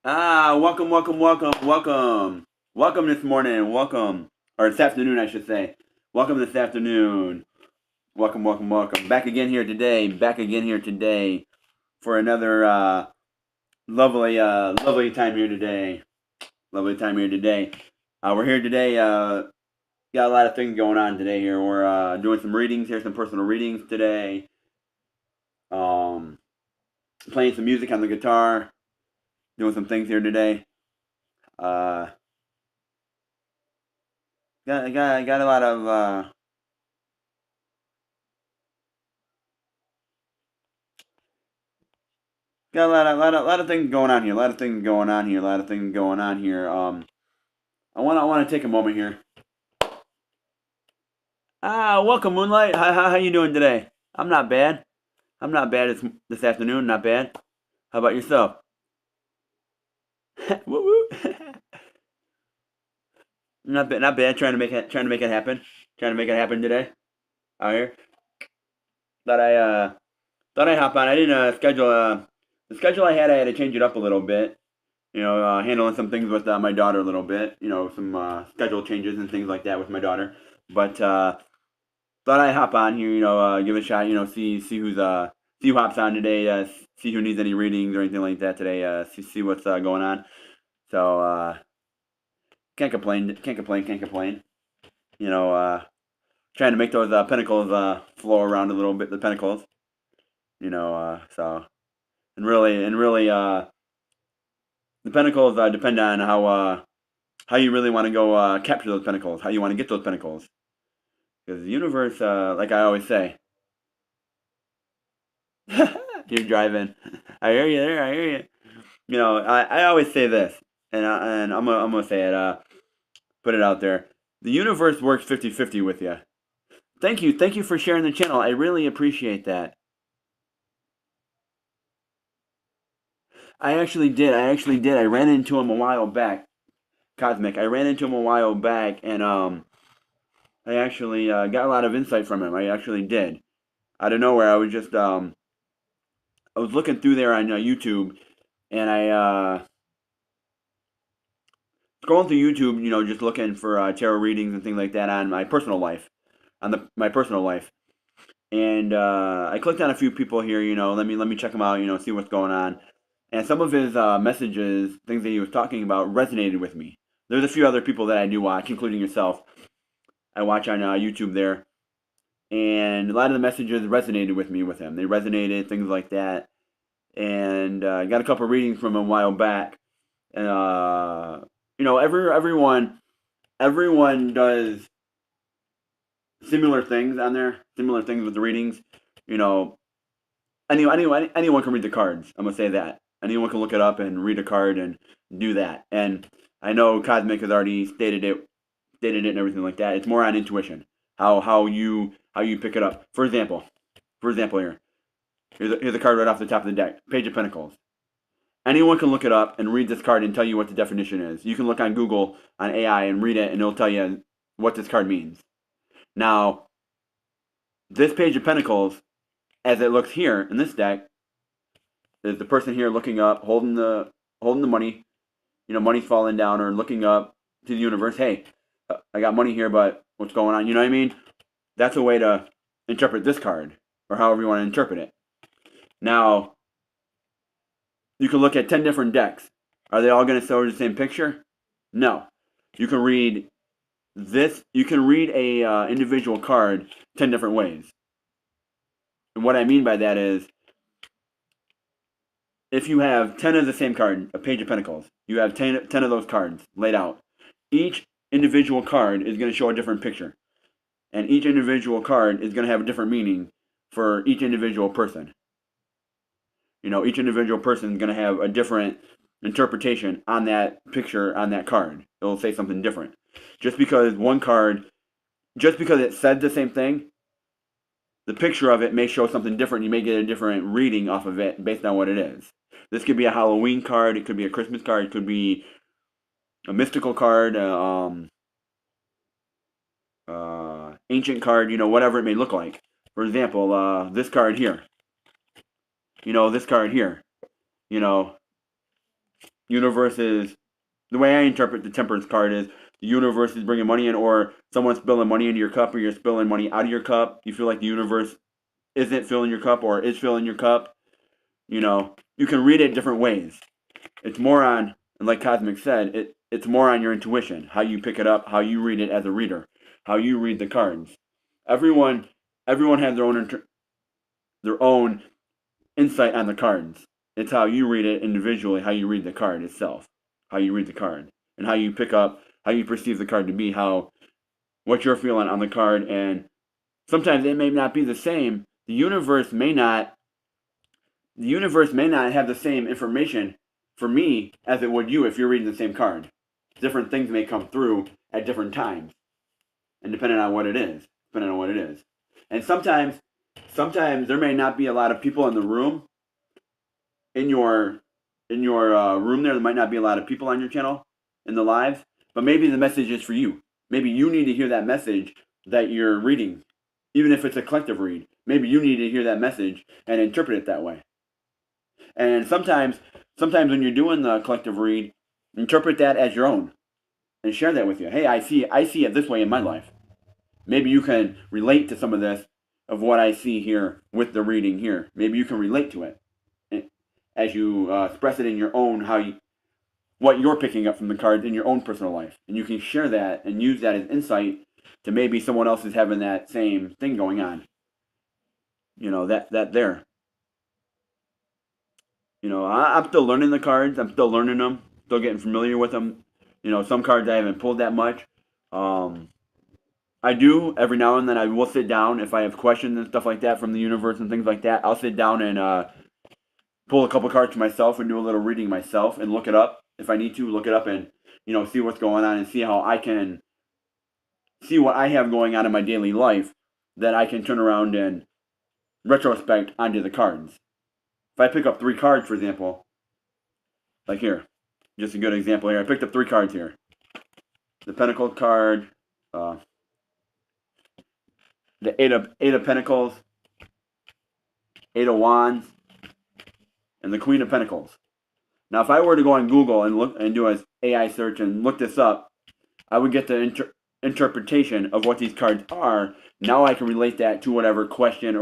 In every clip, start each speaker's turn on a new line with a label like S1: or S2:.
S1: Welcome, welcome, welcome, welcome. Welcome this morning, welcome. Or this afternoon, I should say. Welcome this afternoon. Welcome, welcome, welcome. Back again here today for another lovely time here today. Lovely time here today. We're here today, got a lot of things going on today here. We're doing some readings here, some personal readings today. Um, Playing some music on the guitar, doing some things here today. Uh, got a lot of got a lot of things going on here. A lot of things going on here. A lot of things going on here. I want to take a moment here. Welcome Moonlight. How you doing today? I'm not bad. I'm not bad this afternoon. Not bad. How about yourself? Woo woo. Not bad. Not bad. Trying to make it happen. Trying to make it happen today. Out here. Thought I uh thought I hop on. I didn't schedule the schedule I had to change it up a little bit. Handling some things with my daughter a little bit. Some schedule changes and things like that with my daughter. But thought I'd hop on here. Give it a shot. See who hops on today. See who needs any readings or anything like that today. See what's going on. So can't complain. Can't complain. Can't complain. You know, trying to make those pinnacles flow around a little bit. The pinnacles. So and really, the pinnacles depend on how you really want to go capture those pinnacles. How you want to get those pinnacles. Because the universe, like I always say, you're driving. I hear you there. I hear you. I always say this, and I'm gonna say it. Put it out there. The universe works 50-50 with you. Thank you for sharing the channel. I really appreciate that. I actually did. I ran into him a while back, Cosmic. I ran into him a while back, and I actually got a lot of insight from him. I actually did. Out of nowhere, I was looking through there on YouTube, and I scrolling through YouTube, just looking for tarot readings and things like that on my personal life, my personal life, and I clicked on a few people here. Let me check them out. See what's going on, and some of his messages, things that he was talking about, resonated with me. There's a few other people that I do watch, including yourself. I watch on YouTube there, and a lot of the messages resonated with me with him. They resonated, things like that, and got a couple of readings from him a while back. And everyone does similar things on there, similar things with the readings. You know, anyone can read the cards. I'm gonna say that anyone can look it up and read a card and do that. And I know Cosmic has already stated it, and everything like that. It's more on intuition, how you pick it up. For example, here's a card right off the top of the deck, Page of Pentacles. Anyone can look it up and read this card and tell you what the definition is. You can look on Google, on AI, and read it, and it'll tell you what this card means. Now, this Page of Pentacles, as it looks here in this deck, is the person here looking up, holding the money. Money's falling down, or looking up to the universe. Hey, I got money here, but what's going on? You know what I mean? That's a way to interpret this card, or however you want to interpret it. Now, you can look at 10 different decks. Are they all going to show the same picture? No. You can read this. You can read a individual card 10 different ways. And what I mean by that is, if you have 10 of the same card, a Page of Pentacles, you have 10 of those cards laid out. Each individual card is going to show a different picture. And each individual card is going to have a different meaning for each individual person. Each individual person is going to have a different interpretation on that picture, on that card. It'll say something different. Just because it said the same thing, the picture of it may show something different. You may get a different reading off of it based on what it is. This could be a Halloween card. It could be a Christmas card. It could be a mystical card, ancient card, whatever it may look like. For example, this card here. This card here. universe is, the way I interpret the temperance card is the universe is bringing money in, or someone's spilling money into your cup, or you're spilling money out of your cup. You feel like the universe isn't filling your cup or is filling your cup. You can read it different ways. It's more on, and like Cosmic said, it's more on your intuition, how you pick it up, how you read it as a reader, how you read the cards. Everyone, everyone has their own insight on the cards. It's how you read it individually, how you read the card itself, how you read the card, and how you pick up, how you perceive the card to be, what you're feeling on the card, and sometimes it may not be the same. The universe may not have the same information for me as it would you if you're reading the same card. Different things may come through at different times, and depending on what it is, and sometimes there may not be a lot of people in the room. In your room there might not be a lot of people on your channel in the lives, but maybe the message is for you. Maybe you need to hear that message that you're reading, even if it's a collective read. Maybe you need to hear that message and interpret it that way. And sometimes when you're doing the collective read, interpret that as your own and share that with you. Hey, I see it this way in my life. Maybe you can relate to some of this, of what I see here with the reading here. Maybe you can relate to it as you express it in your own, what you're picking up from the cards in your own personal life. And you can share that and use that as insight to maybe someone else is having that same thing going on. That there. I'm still learning the cards. I'm still learning them. Still getting familiar with them. Some cards I haven't pulled that much. I do every now and then. I will sit down if I have questions and stuff like that from the universe and things like that. I'll sit down and pull a couple cards myself and do a little reading myself and look it up if I need to. Look it up and see what's going on and see how I can see what I have going on in my daily life that I can turn around and retrospect onto the cards. If I pick up 3 cards, for example, like here, just a good example here. I picked up 3 cards here. The Pentacle card, the Eight of Pentacles, 8 of Wands, and the Queen of Pentacles. Now, if I were to go on Google and look and do an AI search and look this up, I would get the interpretation of what these cards are. Now I can relate that to whatever question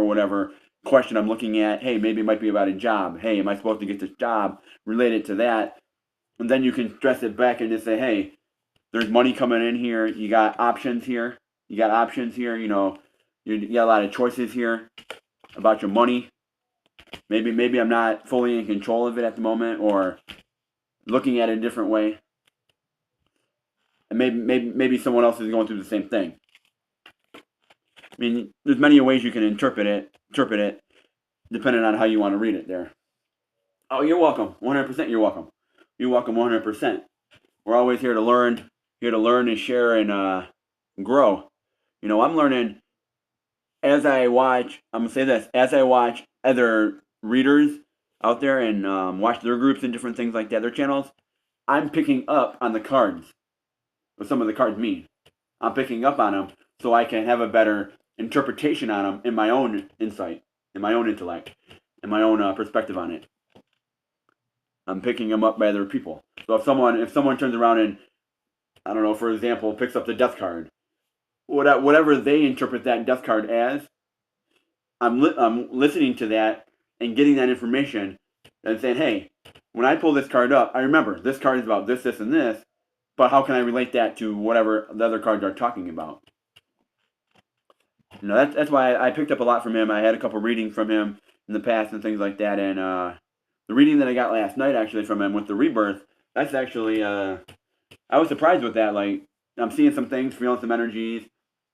S1: I'm looking at. Hey, maybe it might be about a job. Hey, am I supposed to get this job related to that? And then you can stress it back and just say, hey, there's money coming in here. You got options here. You got a lot of choices here about your money. Maybe I'm not fully in control of it at the moment, or looking at it a different way. And maybe someone else is going through the same thing. I mean, there's many ways you can interpret it, depending on how you want to read it there. Oh, you're welcome. 100% you're welcome. You're welcome 100%. We're always here to learn and share and grow. I'm learning as I watch, I'm going to say this, as I watch other readers out there and watch their groups and different things like that, their channels, I'm picking up on the cards, what some of the cards mean. I'm picking up on them so I can have a better interpretation on them in my own insight, in my own intellect, in my own perspective on it. I'm picking them up by other people. So if someone turns around and, I don't know, for example, picks up the Death card, whatever they interpret that Death card as, I'm listening to that and getting that information and saying, hey, when I pull this card up, I remember this card is about this, this, and this, but how can I relate that to whatever the other cards are talking about? That's why I picked up a lot from him. I had a couple readings from him in the past and things like that, and the reading that I got last night actually from him with the rebirth, that's actually, I was surprised with that. Like, I'm seeing some things, feeling some energies,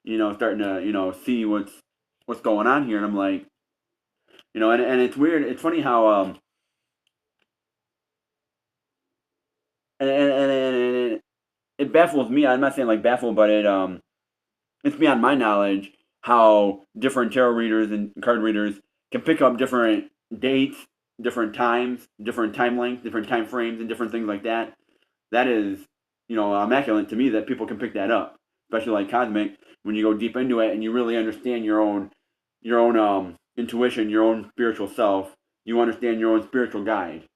S1: starting to, see what's going on here, and I'm like, and it's weird. It's funny how and it baffles me. I'm not saying like baffled, but it's beyond my knowledge how different tarot readers and card readers can pick up different dates, different times, different time lengths, different time frames, and different things like that. That is, immaculate to me that people can pick that up, especially like Cosmic, when you go deep into it and you really understand your own intuition, your own spiritual self. You understand your own spiritual guide.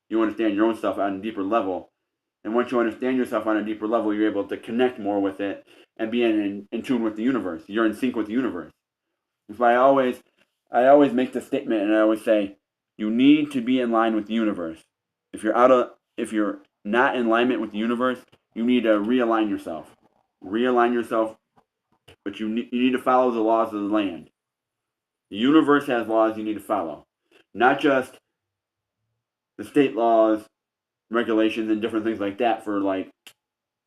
S1: You understand your own stuff on a deeper level. And once you understand yourself on a deeper level, you're able to connect more with it and be in tune with the universe. You're in sync with the universe. That's why I always make the statement, and I always say, you need to be in line with the universe. If you're not in alignment with the universe, you need to realign yourself. Realign yourself, but you need to follow the laws of the land. The universe has laws you need to follow, not just the state laws, regulations, and different things like that for like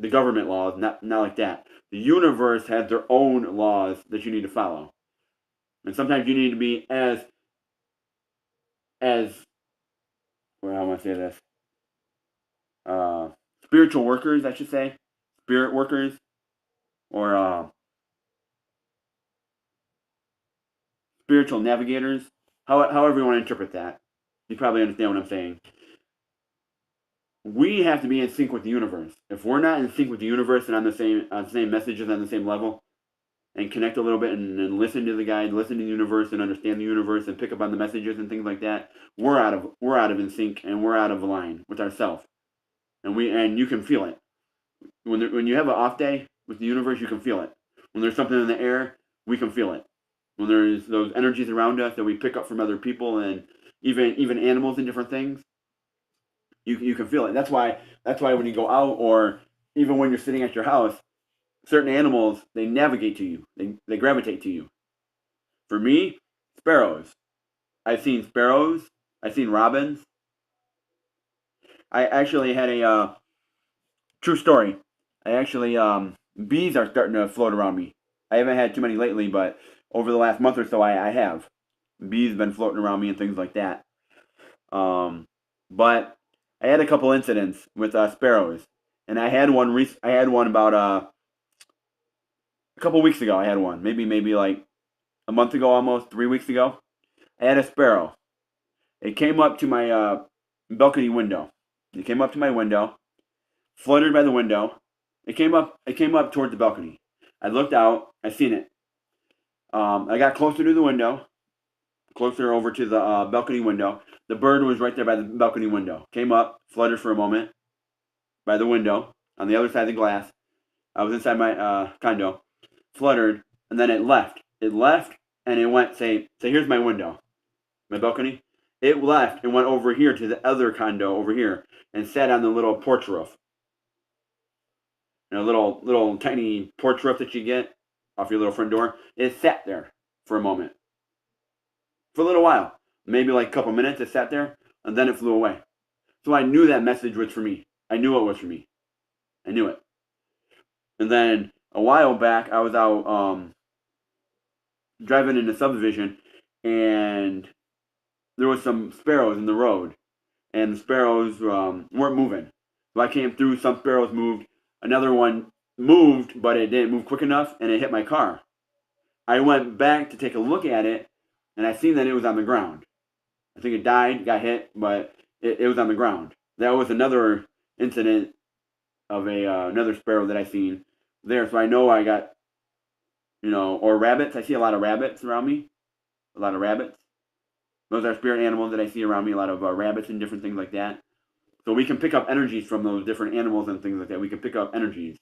S1: the government laws. Not like that. The universe has their own laws that you need to follow, and sometimes you need to be as well, how am I say this? Uh, Spiritual workers, I should say, spirit workers, or spiritual navigators. However you want to interpret that, you probably understand what I'm saying. We have to be in sync with the universe. If we're not in sync with the universe and on the same messages on the same level, and connect a little bit and listen to the guide, listen to the universe, and understand the universe, and pick up on the messages and things like that, we're out of in sync, and we're out of line with ourselves. And you can feel it when you have an off day with the universe. You can feel it when there's something in the air. We can feel it when there's those energies around us that we pick up from other people and even animals and different things. You can feel it. That's why when you go out, or even when you're sitting at your house, certain animals, they navigate to you. They gravitate to you. For me, sparrows. I've seen sparrows. I've seen robins. I actually had a true story. I actually bees are starting to float around me. I haven't had too many lately, but over the last month or so, I have. Bees have been floating around me and things like that. But I had a couple incidents with sparrows, and I had one about a couple weeks ago. I had one, maybe like a month ago, almost 3 weeks ago. I had a sparrow. It came up to my balcony window. It came up to my window, fluttered by the window. It came up. It came up towards the balcony. I looked out. I seen it. I got closer to the window, closer over to the balcony window. The bird was right there by the balcony window. Came up, fluttered for a moment by the window on the other side of the glass. I was inside my condo, fluttered, and then it left. It left, and it went, say, here's my window, my balcony. It left and went over here to the other condo over here and sat on the little porch roof. Little tiny porch roof that you get off your little front door. It sat there for a moment, for a little while, maybe like a couple minutes. It sat there, and then it flew away. So I knew that message was for me. I knew it was for me. I knew it. And then a while back, I was out driving in the subdivision, and there was some sparrows in the road, and the sparrows weren't moving. So I came through. Some sparrows moved. Another one moved, but it didn't move quick enough, and it hit my car. I went back to take a look at it, and I seen that it was on the ground. I think it died, got hit, but it was on the ground. That was another incident of another sparrow that I seen there. So I know I got, or rabbits. I see a lot of rabbits around me. A lot of rabbits. Those are spirit animals that I see around me. A lot of rabbits and different things like that. So we can pick up energies from those different animals and things like that. We can pick up energies.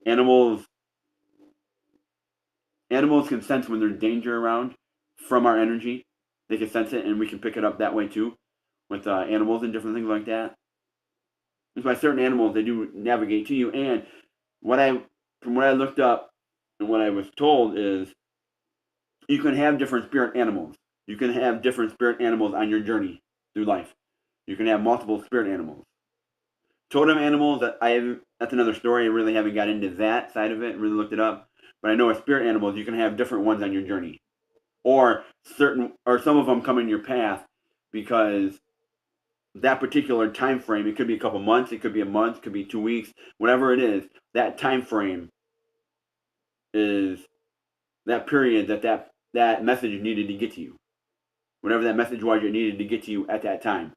S1: Animals can sense when there's danger around from our energy. They can sense it, and we can pick it up that way too, with animals and different things like that. That's why certain animals, they do navigate to you. And from what I looked up and what I was told is, you can have different spirit animals. You can have different spirit animals on your journey through life. You can have multiple spirit animals. Totem animals, that's another story. I really haven't got into that side of it and really looked it up. But I know with spirit animals, you can have different ones on your journey. Or some of them come in your path because that particular time frame, it could be a couple months, it could be a month, it could be 2 weeks, whatever it is, that time frame is that period that message needed to get to you. Whatever that message was, it needed to get to you at that time.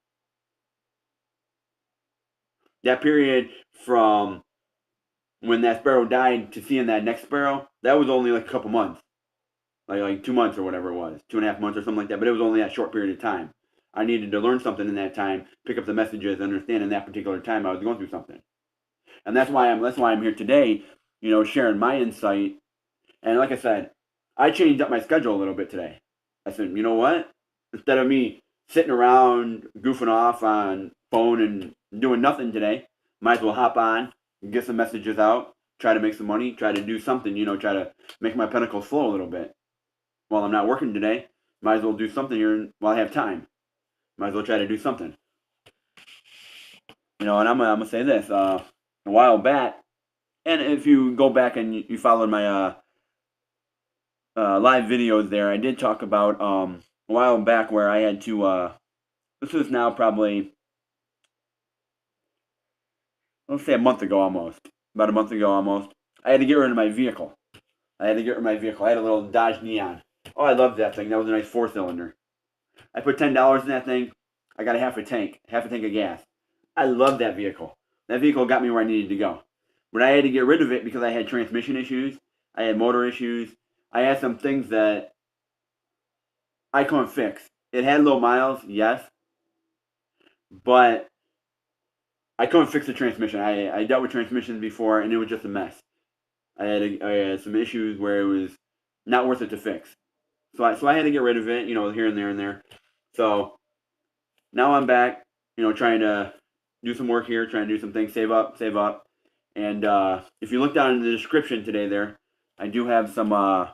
S1: That period from when that sparrow died to seeing that next sparrow, that was only like a couple months. Like 2 months or whatever it was, 2.5 months or something like that, but it was only that short period of time. I needed to learn something in that time, pick up the messages, understand in that particular time I was going through something. And that's why I'm here today, sharing my insight. And like I said, I changed up my schedule a little bit today. I said, you know what? Instead of me sitting around goofing off on phone and doing nothing today, might as well hop on, get some messages out, try to make some money, try to do something, try to make my pentacles flow a little bit. While I'm not working today, might as well do something here while I have time. Might as well try to do something. And I'm gonna say this. A while back, and if you go back and you followed my live videos there, I did talk about a while back where I had to. This is now probably, let's say, a month ago almost. About a month ago almost. I had to get rid of my vehicle. I had a little Dodge Neon. Oh, I loved that thing. That was a nice 4-cylinder. I put $10 in that thing. I got half a tank of gas. I love that vehicle. That vehicle got me where I needed to go. But I had to get rid of it because I had transmission issues. I had motor issues. I had some things that I couldn't fix. It had low miles, yes, but I couldn't fix the transmission. I dealt with transmissions before, and it was just a mess. I had some issues where it was not worth it to fix. So I had to get rid of it, here and there and there. So now I'm back, trying to do some work here, trying to do some things, save up. And if you look down in the description today there, I do have some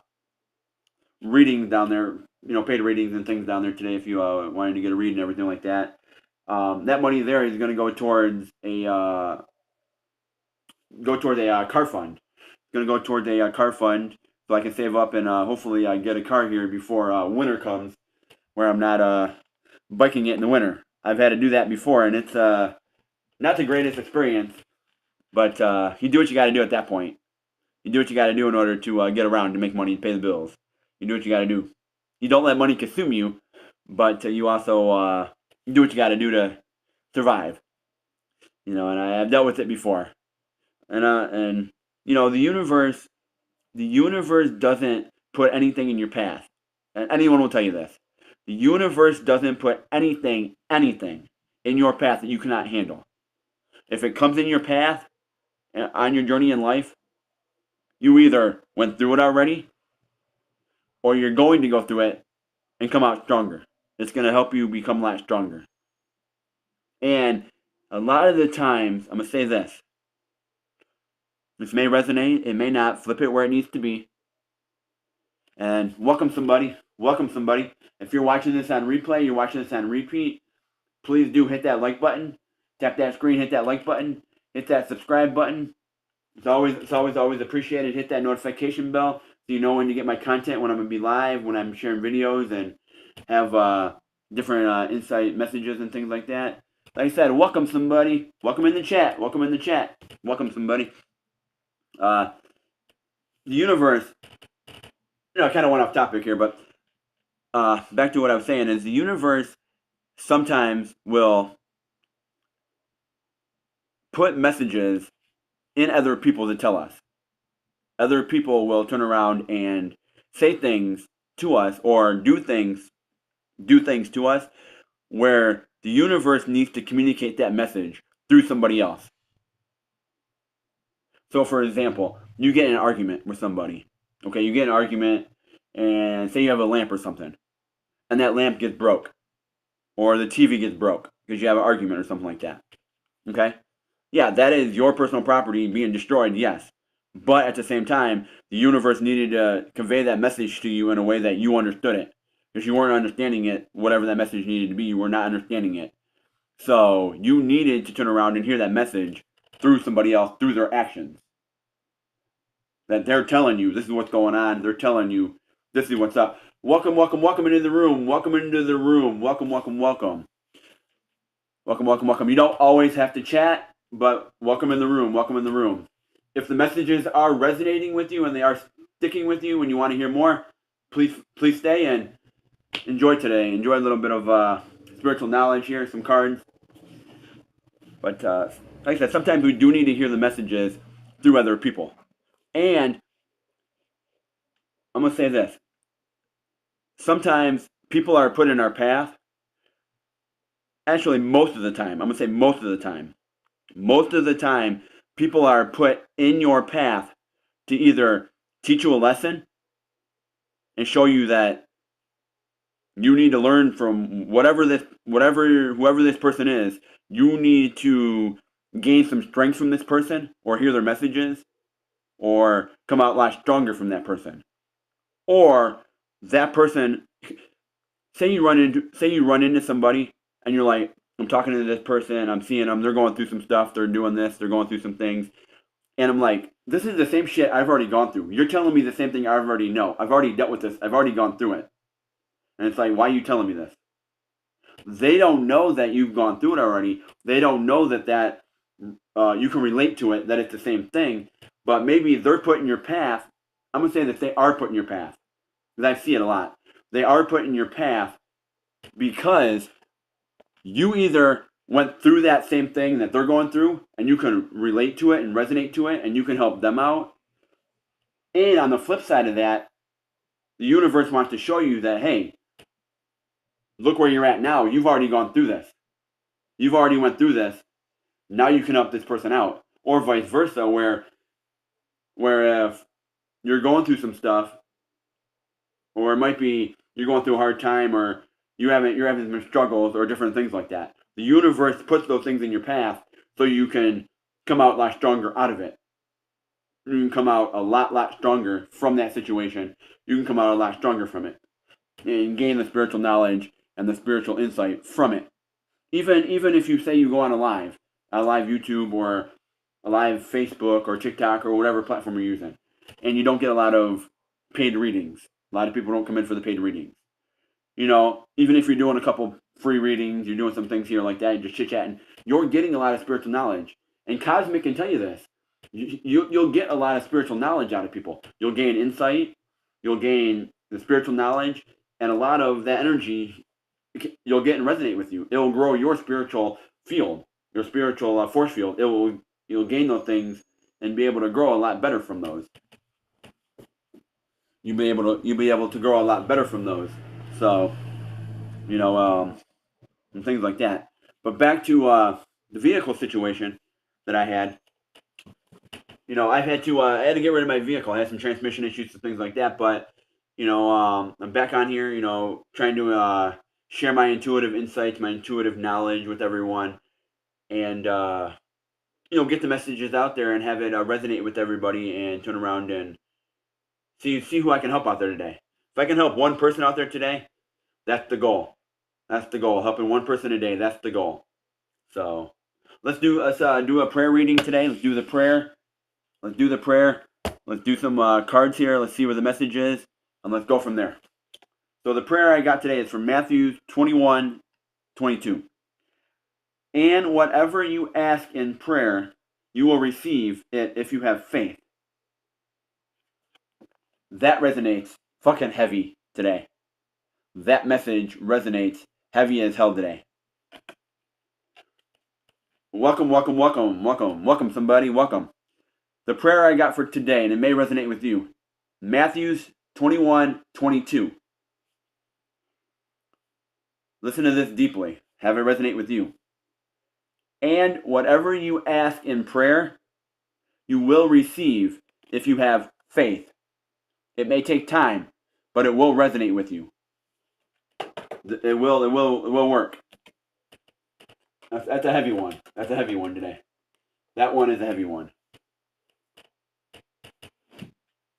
S1: readings down there, paid readings and things down there today if you wanted to get a read and everything like that. That money there is going to go towards a car fund. It's going to go towards a car fund so I can save up and hopefully get a car here before winter comes, where I'm not biking it in the winter. I've had to do that before, and it's not the greatest experience, but you do what you got to do at that point. You do what you got to do in order to get around to make money and pay the bills. You do what you got to do. You don't let money consume you, but you also do what you got to do to survive. And I've dealt with it before. And the universe doesn't put anything in your path. And anyone will tell you this. The universe doesn't put anything in your path that you cannot handle. If it comes in your path on your journey in life, you either went through it already or you're going to go through it and come out stronger. It's going to help you become a lot stronger. And a lot of the times, I'm going to say this. This may resonate, it may not. Flip it where it needs to be. And welcome somebody. If you're watching this on replay, you're watching this on repeat, please do hit that like button. Tap that screen, hit that like button. Hit that subscribe button. It's always appreciated. Hit that notification bell so you know when to get my content, when I'm going to be live, when I'm sharing videos and have different insight messages and things like that. Like I said, welcome somebody. Welcome in the chat. Welcome somebody. The universe, kind of went off topic here, but back to what I was saying is the universe sometimes will put messages in other people to tell us. Other people will turn around and say things to us or do things to us where the universe needs to communicate that message through somebody else. So, for example, you get in an argument with somebody. Okay, you get in an argument and say you have a lamp or something, and that lamp gets broke, or the TV gets broke because you have an argument or something like that. Okay? Yeah, that is your personal property being destroyed, yes. But at the same time, the universe needed to convey that message to you in a way that you understood it. If you weren't understanding it, whatever that message needed to be, you were not understanding it. So you needed to turn around and hear that message through somebody else, through their actions. That they're telling you, this is what's going on. They're telling you, this is what's up. Welcome into the room. Welcome. You don't always have to chat, but welcome in the room. If the messages are resonating with you and they are sticking with you and you want to hear more, please stay and enjoy today. Enjoy a little bit of spiritual knowledge here, some cards. But like I said, sometimes we do need to hear the messages through other people. And I'm going to say this. Sometimes people are put in our path actually most of the time, I'm going to say most of the time, people are put in your path to either teach you a lesson and show you that you need to learn from whoever this person is. You need to gain some strength from this person, or hear their messages, or come out a lot stronger from that person. Or that person, say you run into somebody and you're like, I'm talking to this person, I'm seeing them, they're going through some stuff, they're doing this, they're going through some things, and I'm like, this is the same shit I've already gone through. You're telling me the same thing I already know. I've already dealt with this. I've already gone through it. And it's like, why are you telling me this? They don't know that you've gone through it already. They don't know that you can relate to it, that it's the same thing. But maybe they're put in your path. I'm going to say that they are put in your path, because I see it a lot. They are put in your path because you either went through that same thing that they're going through, and you can relate to it and resonate to it, and you can help them out. And on the flip side of that, the universe wants to show you that, hey, look where you're at now. You've already gone through this. You've already went through this. Now you can help this person out. Or vice versa, where if you're going through some stuff, or it might be you're going through a hard time, or you're having some struggles, or different things like that. The universe puts those things in your path so you can come out a lot stronger out of it. You can come out a lot stronger from that situation. You can come out a lot stronger from it and gain the spiritual knowledge and the spiritual insight from it. Even if you say you go on a live YouTube, or a live Facebook or TikTok or whatever platform you're using, and you don't get a lot of paid readings. A lot of people don't come in for the paid readings. Even if you're doing a couple free readings, you're doing some things here like that, you're just chit-chatting, you're getting a lot of spiritual knowledge. And Cosmic can tell you this. You'll get a lot of spiritual knowledge out of people. You'll gain insight, you'll gain the spiritual knowledge, and a lot of that energy you'll get and resonate with you. It will grow your spiritual field, your spiritual force field. You'll gain those things and be able to grow a lot better from those. You'll be able to grow a lot better from those. So, and things like that. But back to the vehicle situation that I had. I had to get rid of my vehicle. I had some transmission issues and things like that. But I'm back on here. Trying to share my intuitive insights, my intuitive knowledge with everyone, and get the messages out there and have it resonate with everybody, and turn around and see who I can help out there today. If I can help one person out there today, that's the goal. That's the goal. Helping one person a day. That's the goal. So let's do a prayer reading today. Let's do the prayer. Let's do some cards here. Let's see where the message is, and let's go from there. So the prayer I got today is from Matthew 21:22. And whatever you ask in prayer, you will receive it if you have faith. That resonates fucking heavy today. That message resonates heavy as hell today. Welcome somebody, welcome. The prayer I got for today, and it may resonate with you. Matthew 21:22. Listen to this deeply. Have it resonate with you. And whatever you ask in prayer, you will receive if you have faith. It may take time, but it will resonate with you. It will work. That's a heavy one. That's a heavy one today. That one is a heavy one.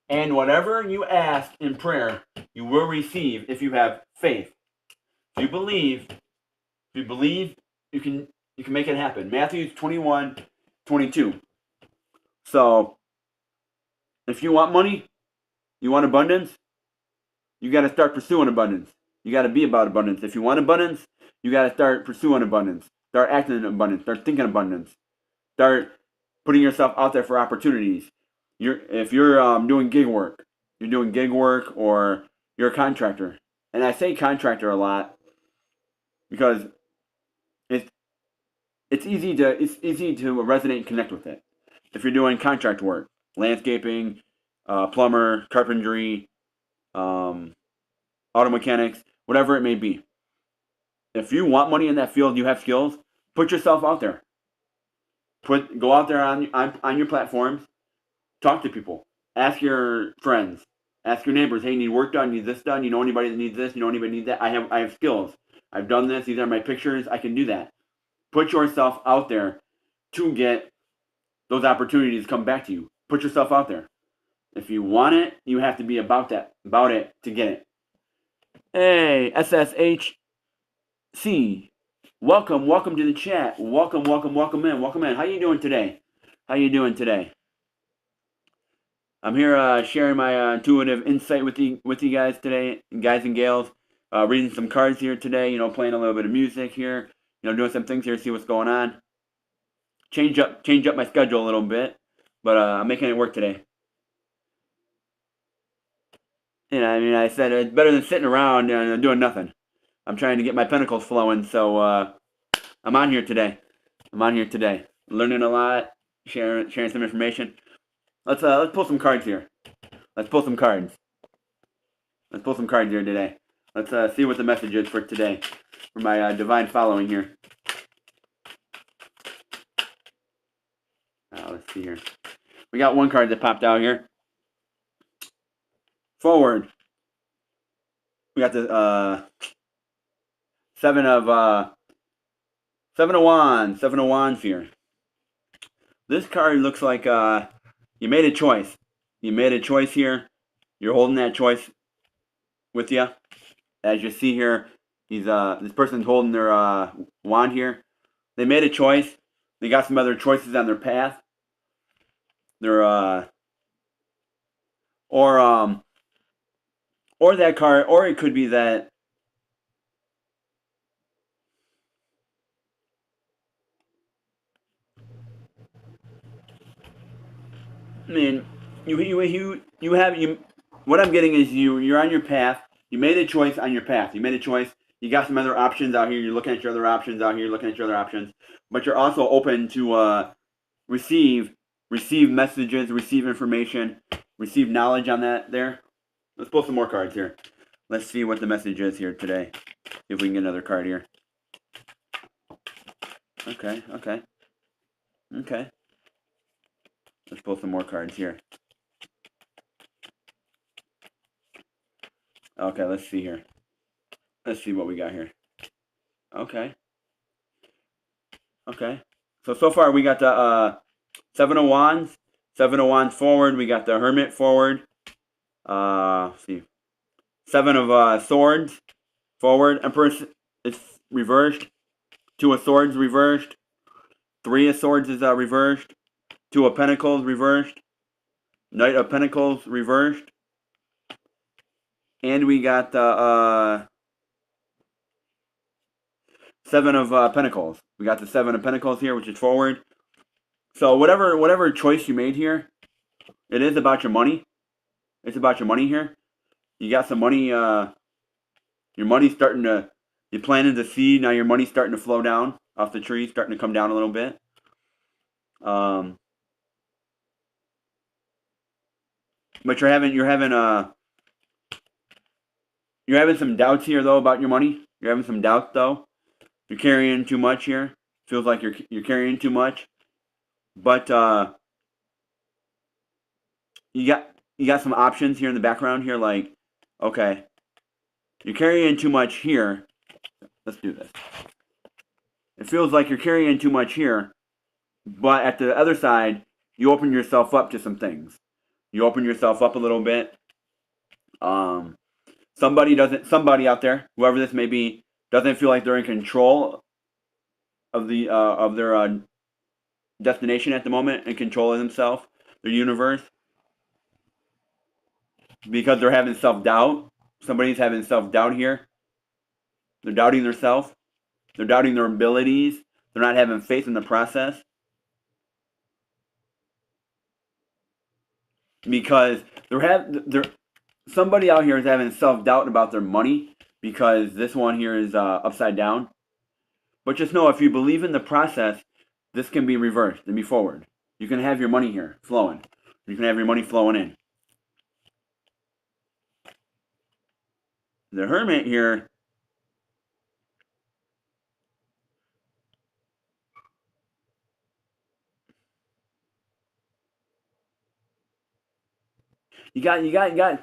S1: And whatever you ask in prayer, you will receive if you have faith. If you believe, you can make it happen. Matthew 21:22. So, if you want money, you want abundance, you got to start pursuing abundance. You got to be about abundance. If you want abundance, you got to start pursuing abundance. Start acting in abundance. Start thinking abundance. Start putting yourself out there for opportunities. If you're doing gig work, or you're a contractor. And I say contractor a lot because it's easy to resonate and connect with it. If you're doing contract work, landscaping, plumber, carpentry, auto mechanics, whatever it may be. If you want money in that field, you have skills, put yourself out there. Go out there on your platforms, talk to people, ask your friends, ask your neighbors, hey, you need work done, you need this done, you know anybody that needs this, you know anybody that needs that. I have skills. I've done this, these are my pictures, I can do that. Put yourself out there to get those opportunities to come back to you. Put yourself out there. If you want it, you have to be about it to get it. Hey, SSHC. Welcome to the chat. Welcome in. How you doing today? I'm here sharing my intuitive insight with you guys today, guys and gals. Reading some cards here today. You know, playing a little bit of music here. You know, doing some things here, see what's going on. Change up my schedule a little bit, but I'm making it work today. You know, I mean, I said it's better than sitting around and doing nothing. I'm trying to get my pentacles flowing, so I'm on here today. Learning a lot, sharing some information. Let's pull some cards here. Let's pull some cards here today. Let's see what the message is for today, for my divine following here. Let's see here. We got one card that popped out here. Forward. We got the seven of wands here. This card looks like you made a choice. You made a choice here. You're holding that choice with you. As you see here, this person's holding their wand here. They made a choice. They got some other choices on their path. Or that card, or it could be that I mean, what I'm getting is you're on your path. You made a choice on your path. You made a choice. You got some other options out here. You're looking at your other options out here. But you're also open to receive messages, receive information, receive knowledge on that there. Let's pull some more cards here. Let's see what the message is here today. See if we can get another card here. Okay. Let's pull some more cards here. Okay, let's see here. Let's see what we got here. Okay. So far we got the Seven of Wands forward. We got the Hermit forward. Let's see. Seven of Swords forward. Empress is reversed. Two of Swords reversed. Three of Swords is reversed. Two of Pentacles reversed. Knight of Pentacles reversed. And we got the Seven of Pentacles. We got the Seven of Pentacles here, which is forward. So whatever choice you made here, it is about your money. It's about your money here. You got some money. Your money's starting to. You planted the seed. Now your money's starting to flow down off the tree, starting to come down a little bit. But you're having some doubts here though about your money. You're having some doubts though. You're carrying too much here. Feels like you're carrying too much. But you got some options here in the background here, like, okay, you're carrying too much here. Let's do this. It feels like you're carrying too much here, but at the other side, you open yourself up to some things. You open yourself up a little bit. Somebody out there, whoever this may be, doesn't feel like they're in control of their destination at the moment, in control of themselves, their universe, because they're having self-doubt. Somebody's having self-doubt here. They're doubting themselves. They're doubting their abilities. They're not having faith in the process. Because somebody out here is having self-doubt about their money, because this one here is upside down. But just know, if you believe in the process, this can be reversed and be forward. You can have your money here flowing. You can have your money flowing in. The Hermit here, You got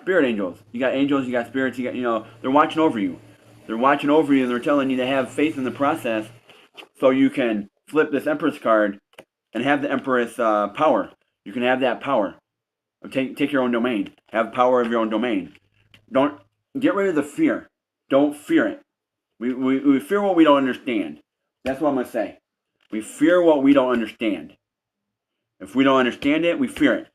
S1: spirit angels. You got angels. You got spirits. They're watching over you. They're watching over you, and they're telling you to have faith in the process, so you can flip this Empress card and have the Empress power. You can have that power. Take your own domain. Have power of your own domain. Don't get rid of the fear. Don't fear it. We fear what we don't understand. That's what I'm gonna say. We fear what we don't understand. If we don't understand it, we fear it.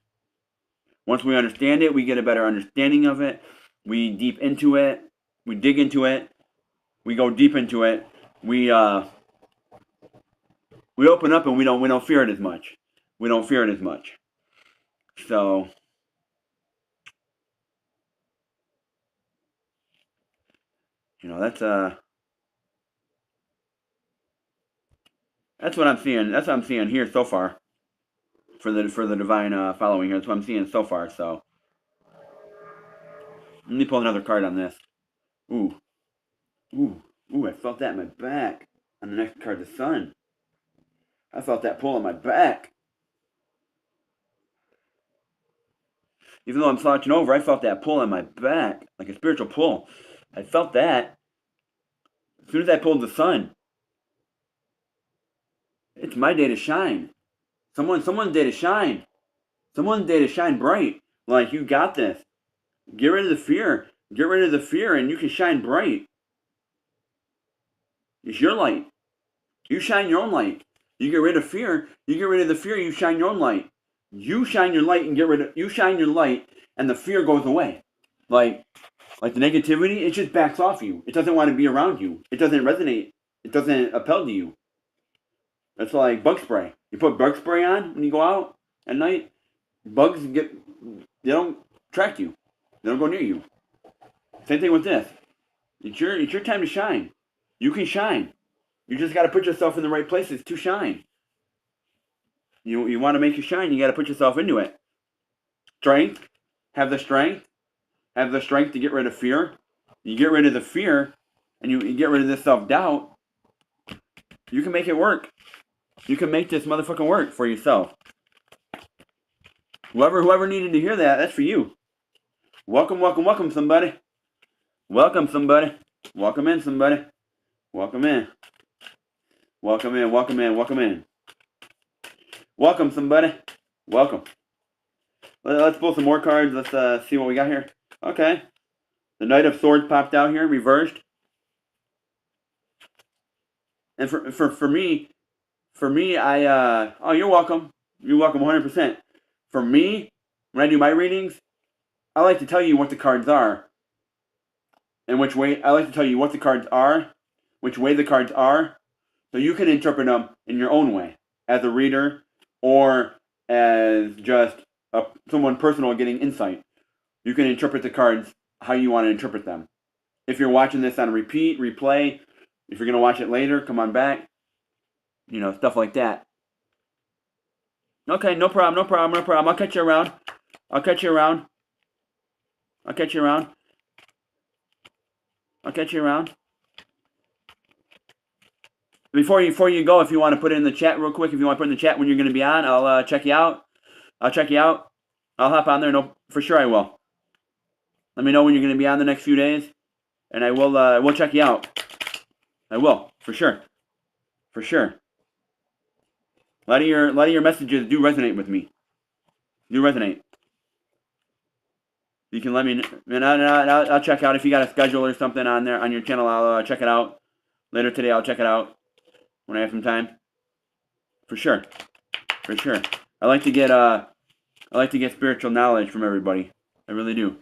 S1: Once we understand it, we get a better understanding of it. We deep into it. We dig into it. We go deep into it. We open up and we don't fear it as much. We don't fear it as much. So that's what I'm seeing. That's what I'm seeing here so far for the divine following here. That's what I'm seeing so far. So let me pull another card on this. Ooh. I felt that in my back. On the next card, the Sun. I felt that pull on my back. Even though I'm slouching over, I felt that pull on my back, like a spiritual pull. I felt that. As soon as I pulled the Sun, it's my day to shine. Someone's day to shine. Someone's day to shine bright. Like, you got this. Get rid of the fear. Get rid of the fear, and you can shine bright. It's your light. You shine your own light. You get rid of fear. You get rid of the fear. You shine your own light. You shine your light and you shine your light, and the fear goes away. Like the negativity, it just backs off you. It doesn't want to be around you. It doesn't resonate. It doesn't appeal to you. That's like bug spray. You put bug spray on when you go out at night. Bugs they don't track you. They don't go near you. Same thing with this. It's your time to shine. You can shine. You just got to put yourself in the right places to shine. You want to make you shine, you got to put yourself into it. Strength. Have the strength. Have the strength to get rid of fear. You get rid of the fear, and you get rid of this self-doubt. You can make it work. You can make this motherfucking work for yourself. Whoever needed to hear that, that's for you. Welcome, somebody. Welcome, somebody. Welcome in, somebody. Welcome in. Welcome in. Welcome, somebody. Welcome. Let's pull some more cards. Let's see what we got here. Okay. The Knight of Swords popped out here, reversed. And for me, you're welcome. You're welcome 100%. For me, when I do my readings, I like to tell you what the cards are. And which way, I like to tell you what the cards are, which way the cards are, so you can interpret them in your own way, as a reader, or as just someone personal getting insight. You can interpret the cards how you want to interpret them. If you're watching this on replay, if you're going to watch it later, come on back. Stuff like that. Okay, no problem. I'll catch you around. Before you go, if you want to put it in the chat real quick, if you want to put in the chat when you're going to be on, I'll check you out. I'll hop on there. No, for sure I will. Let me know when you're going to be on the next few days, and I will check you out. I will, for sure. For sure. A lot of your messages do resonate with me. You can let me know, and I'll check out if you got a schedule or something on there on your channel. I'll check it out later today. I'll check it out when I have some time. For sure. I like to get spiritual knowledge from everybody. I really do.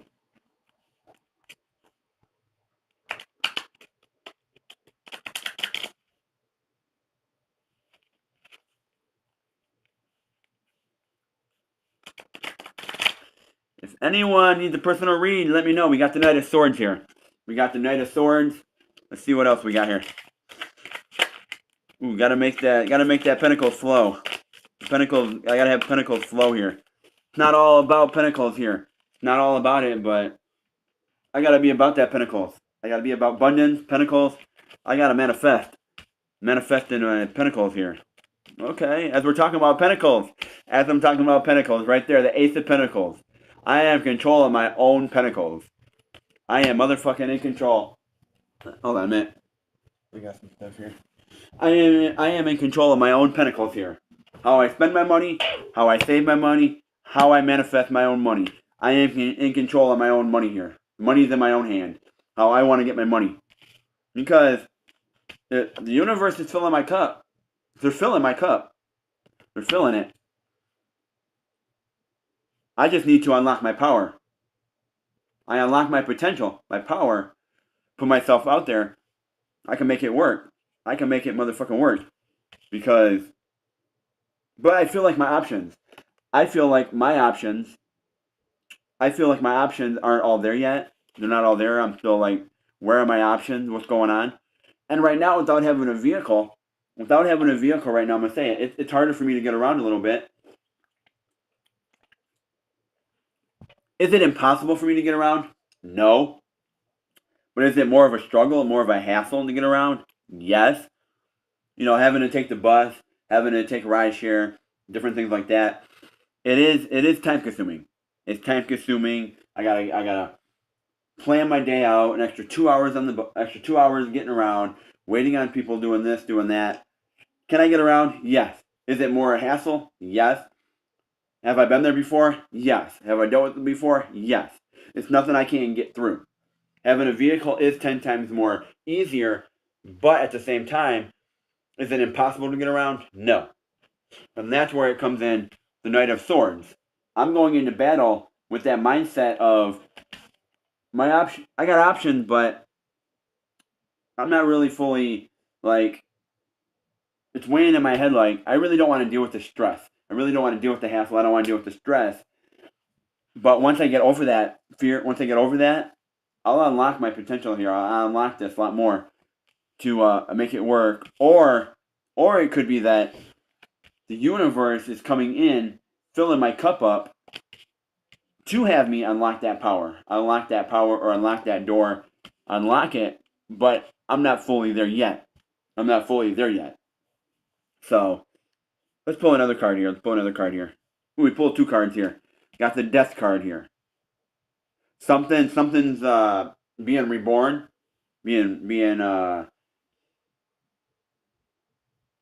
S1: If anyone needs a personal read, let me know. We got the Knight of Swords here. Let's see what else we got here. Ooh, gotta make that Pentacles flow. I gotta have Pentacles flow here. It's not all about Pentacles here. Not all about it, but I gotta be about that Pentacles. I gotta be about abundance, Pentacles. I gotta manifest. Manifesting Pentacles here. Okay, as we're talking about Pentacles. As I'm talking about Pentacles, right there, the Ace of Pentacles. I am in control of my own pentacles. I am motherfucking in control. Hold on a minute. We got some stuff here. I am in control of my own pentacles here. How I spend my money, how I save my money, how I manifest my own money. I am in control of my own money here. Money's in my own hand. How I want to get my money. Because the universe is filling my cup. They're filling my cup. They're filling it. I just need to unlock my power. I unlock my potential, my power, put myself out there. I can make it work. I can make it motherfucking work. But I feel like my options. I feel like my options. I feel like my options aren't all there yet. They're not all there. I'm still like, where are my options? What's going on? And right now, without having a vehicle right now, I'm gonna say it's harder for me to get around a little bit. Is it impossible for me to get around? No. But is it more of a struggle, more of a hassle to get around? Yes. Having to take the bus, having to take rideshare, different things like that. It is time consuming. It's time consuming. I gotta plan my day out. An extra 2 hours extra 2 hours getting around, waiting on people, doing this, doing that. Can I get around? Yes. Is it more a hassle? Yes. Have I been there before? Yes. Have I dealt with it before? Yes. It's nothing I can't get through. Having a vehicle is 10 times more easier, but at the same time, is it impossible to get around? No. And that's where it comes in the Knight of Swords. I'm going into battle with that mindset of my option. I got options, but I'm not really fully like. It's weighing in my head like I really don't want to deal with the stress. I really don't want to deal with the hassle. I don't want to deal with the stress. But once I get over that fear, I'll unlock my potential here. I'll unlock this a lot more to make it work. Or it could be that the universe is coming in, filling my cup up to have me unlock that power. Unlock that power or unlock that door. Unlock it, but I'm not fully there yet. So, let's pull another card here. Ooh, we pulled two cards here. Got the Death card here. Something's being reborn.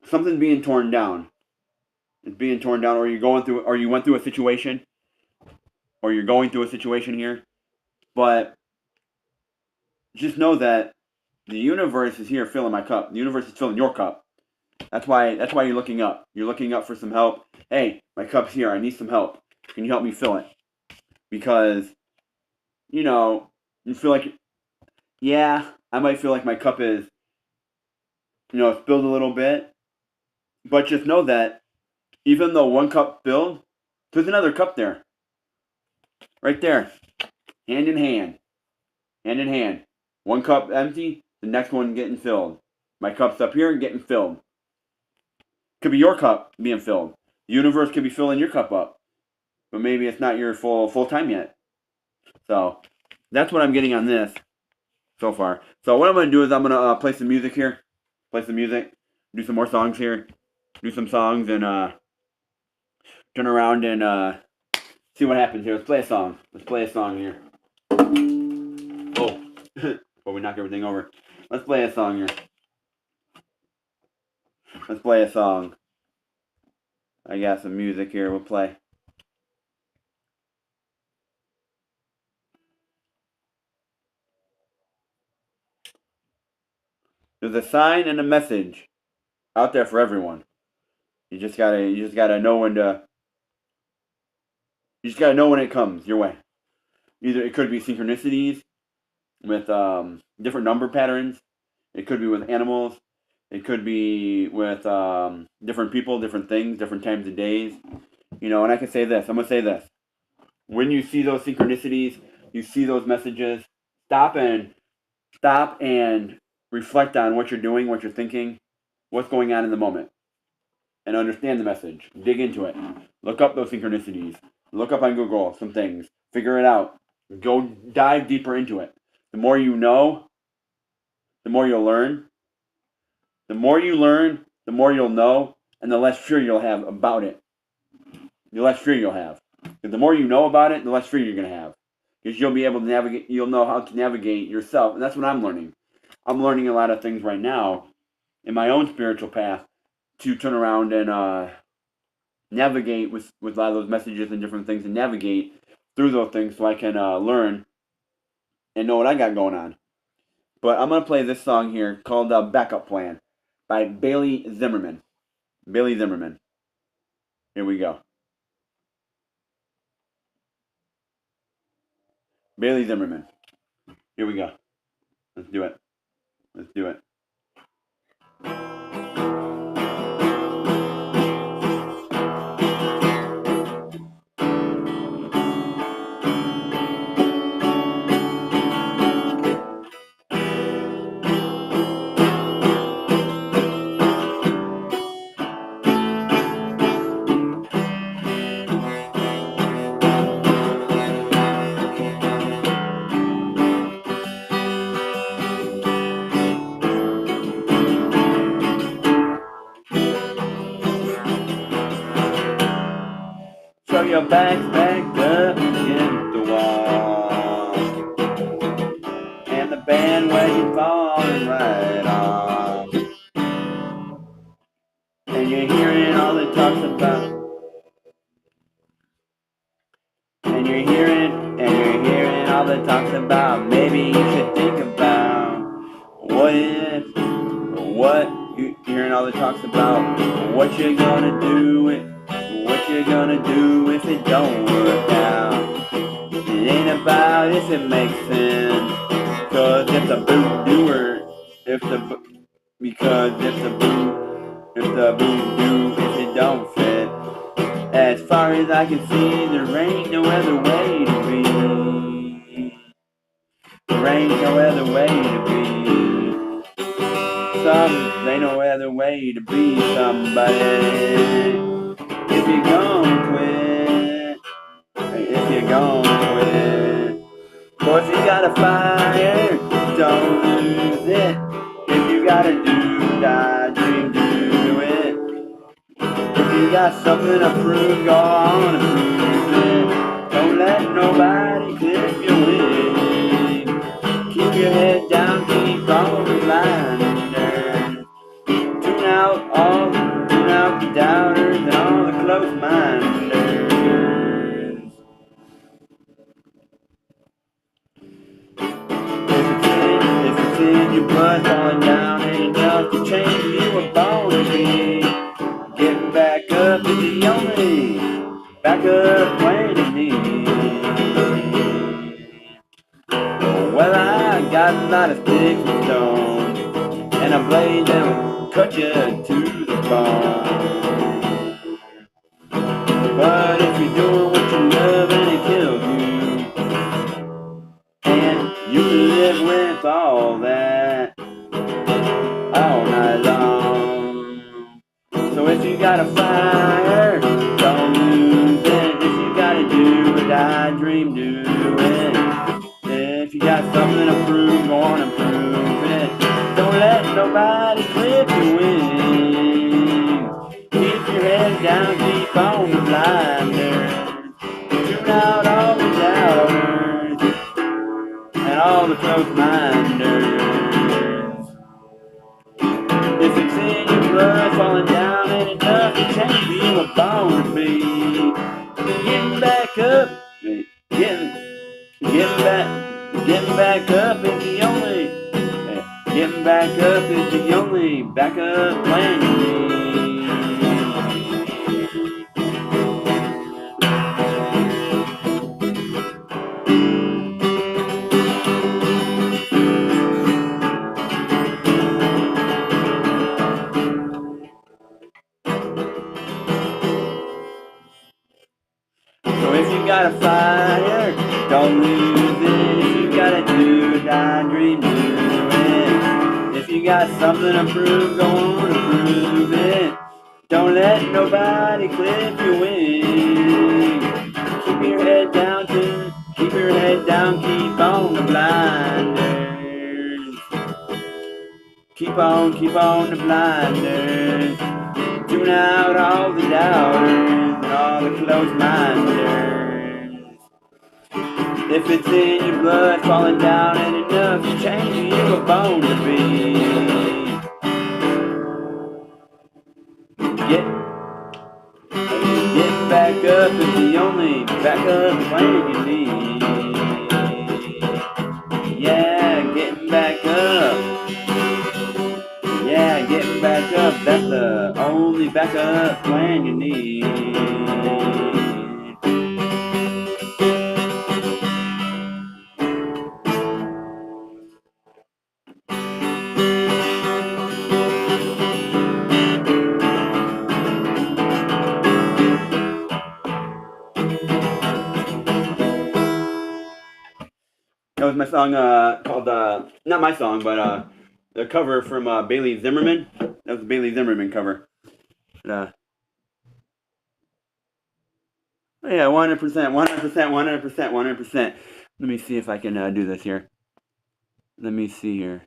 S1: Something being torn down. It's being torn down, or you went through a situation, or you're going through a situation here. But just know that the universe is here filling my cup. The universe is filling your cup. That's why you're looking up. You're looking up for some help. Hey, my cup's here. I need some help. Can you help me fill it? Because, you feel like, yeah, I might feel like my cup is, spilled a little bit. But just know that even though one cup filled, there's another cup there. Right there. Hand in hand. Hand in hand. One cup empty, the next one getting filled. My cup's up here getting filled. Could be your cup being filled. The universe could be filling your cup up. But maybe it's not your full time yet. So that's what I'm getting on this so far. So what I'm going to do is I'm going to play some music here. Do some more songs here. Do some songs and turn around and see what happens here. Let's play a song here. Oh, before we knock everything over. Let's play a song here. Let's play a song. I got some music here. We'll play. There's a sign and a message out there for everyone. You just gotta know when it comes your way. Either it could be synchronicities with different number patterns. It could be with animals. It could be with different people, different things, different times of days. And I can say this. I'm gonna say this. When you see those synchronicities, you see those messages, stop and reflect on what you're doing, what you're thinking, what's going on in the moment, and understand the message. Dig into it. Look up those synchronicities. Look up on Google some things. Figure it out. Go dive deeper into it. The more you know, the more you'll learn. The more you learn, the more you'll know, and the less fear you'll have about it. The less fear you'll have. The more you know about it, the less fear you're gonna have, because you'll be able to navigate. You'll know how to navigate yourself, and that's what I'm learning. I'm learning a lot of things right now in my own spiritual path to turn around and navigate with a lot of those messages and different things, and navigate through those things so I can learn and know what I got going on. But I'm gonna play this song here called "Backup Plan" by Bailey Zimmerman. Bailey Zimmerman. Here we go. Bailey Zimmerman. Here we go. Let's do it. Let's do it. So your back's backed up against the wall, and the bandwagon falling right off, and you're hearing all the talks about, and you're hearing all the talks about. Maybe you should think about what if, what you hearing all the talks about. What you're gonna do if it don't work out. It ain't about if it makes sense, cause if the boot doer, if the boot do, if it don't fit. As far as I can see, there ain't no other way to be. There ain't no other way to be. There ain't no other way to be somebody. If you're gonna quit, if you're gonna quit. Or if you got a fire, don't lose it. If you gotta do, die, dream, do it. If you got something to prove, go on and prove it. Don't let nobody clip your wings. Keep your head down, keep on the blinders. Tune out the doubters and all the close-minders. If it's in your blood, falling down ain't enough to change you were born to be. Getting back up is the only backup plan to me. Well, I got a lot of sticks and stones, and a blade that'll cut you to the bone. But if you're doing what you love and it kills you, and you can live with all that all night long. So if you got a fire, don't lose it. If you gotta do or die, dream, do it. If you got something to prove, go on and prove it. Don't let nobody clip your wings. Keep your head down, keep on the blinders. Tune out all the doubters and all the close-minders. If it's in your blood, falling down ain't enough to change you were born to be. Getting back up, getting back up is the only, getting back up is the only backup plan you need. So if you got a fire, don't lose it. If you gotta do or die, dream, do it. If you got something to prove, go on and prove it. Don't let nobody clip your wings. Keep your head down, keep your head down, keep on the blinders. Keep on the blinders. Tune out all the doubters and all the close-minders. If it's in your blood, falling down and enough to change you, you were born to be. Get back up is the only backup plan you need. Yeah, getting back up. Yeah, getting back up, that's the only backup plan you need. That was my song called, not my song, but the cover from Bailey Zimmerman. That was the Bailey Zimmerman cover. But, yeah, 100%, 100%, 100%, 100%. Let me see if I can do this here. Let me see here.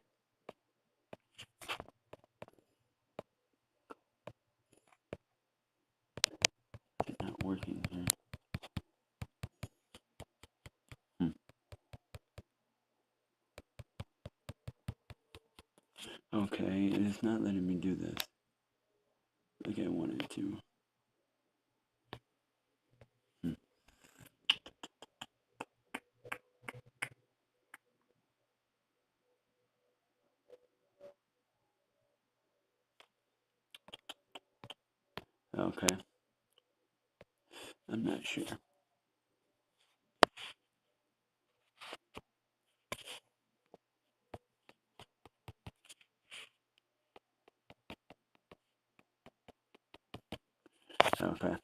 S1: It's not working here. Okay, it's not letting me do this like I wanted to. Okay. I'm not sure. Okay.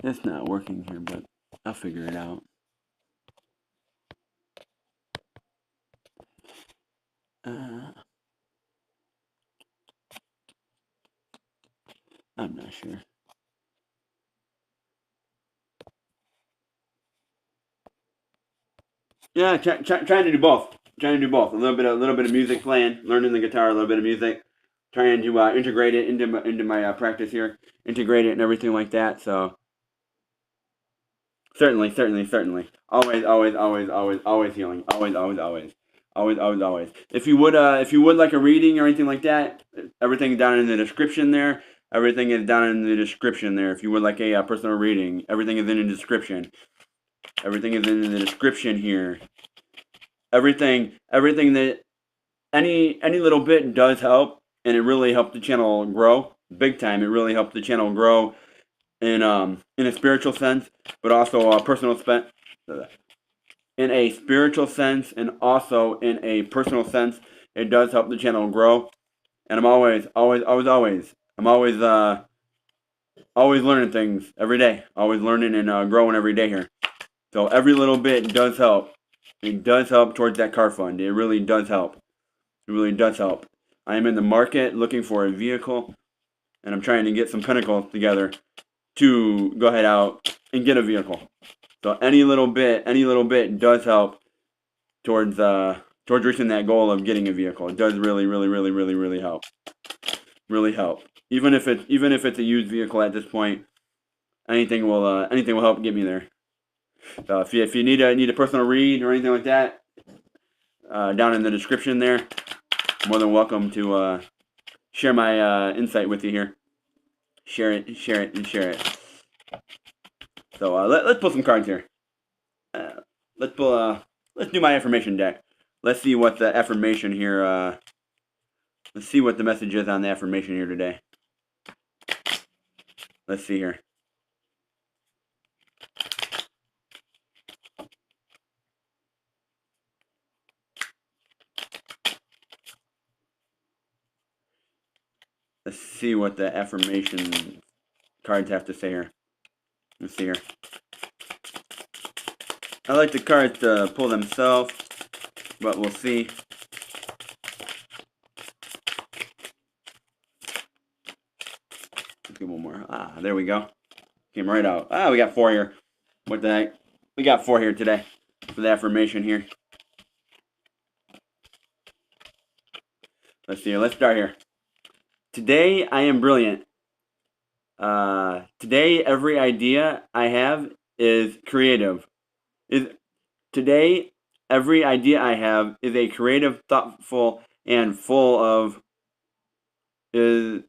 S1: It's not working here, but I'll figure it out. I'm not sure. Yeah, trying to do both. Trying to do both. A little bit of music playing, learning the guitar, a little bit of music, trying to integrate it into my practice here, integrate it and everything like that. So certainly. Always healing. Always. If you would like a reading or anything like that, everything's down in the description there. Everything is down in the description there. If you would like a personal reading, everything is in the description. Everything is in the description here. Everything that any little bit does help, and it really helped the channel grow big time. It really helped the channel grow in a spiritual sense, but also a personal sense. In a spiritual sense, and also in a personal sense, it does help the channel grow. And I'm always learning things every day. Always learning and growing every day here. So every little bit does help. It does help towards that car fund. It really does help. It really does help. I am in the market looking for a vehicle, and I'm trying to get some pinnacles together to go ahead out and get a vehicle. So any little bit does help towards reaching that goal of getting a vehicle. It does really help. Really help. Even if it's a used vehicle at this point, anything will help get me there. So if you need a personal read or anything like that, down in the description there, more than welcome to share my insight with you here. Share it. So let's pull some cards here. Let's do my affirmation deck. Let's see what the affirmation here. Let's see what the message is on the affirmation here today. Let's see here. Let's see what the affirmation cards have to say here. Let's see here. I like the cards to pull themselves, but we'll see. Let's get one more. There we go. Came right out. We got 4 here. What the heck? We got 4 here today for the affirmation here. Let's see. Let's start here. Today I am brilliant. Today, every idea I have is creative. Is Today, every idea I have is a creative, thoughtful, and full of is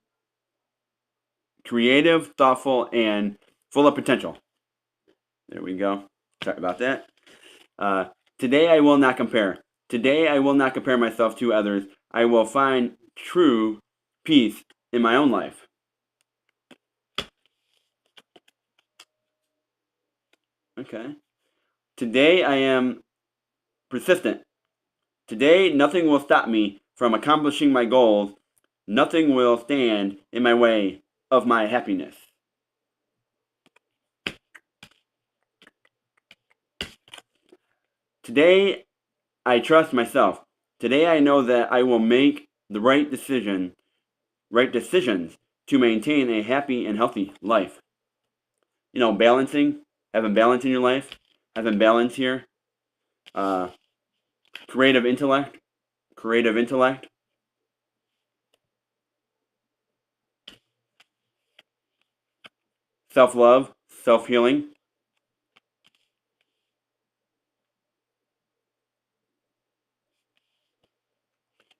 S1: creative, thoughtful, and full of potential. There we go. Sorry about that. Uh, Today I will not compare. Today I will not compare myself to others. I will find true peace in my own life. Okay. Today I am persistent. Today nothing will stop me from accomplishing my goals. Nothing will stand in my way of my happiness. Today I trust myself. Today I know that I will make the right decisions to maintain a happy and healthy life. Balancing, having balance in your life, having balance here. Uh, creative intellect, self-love, self-healing,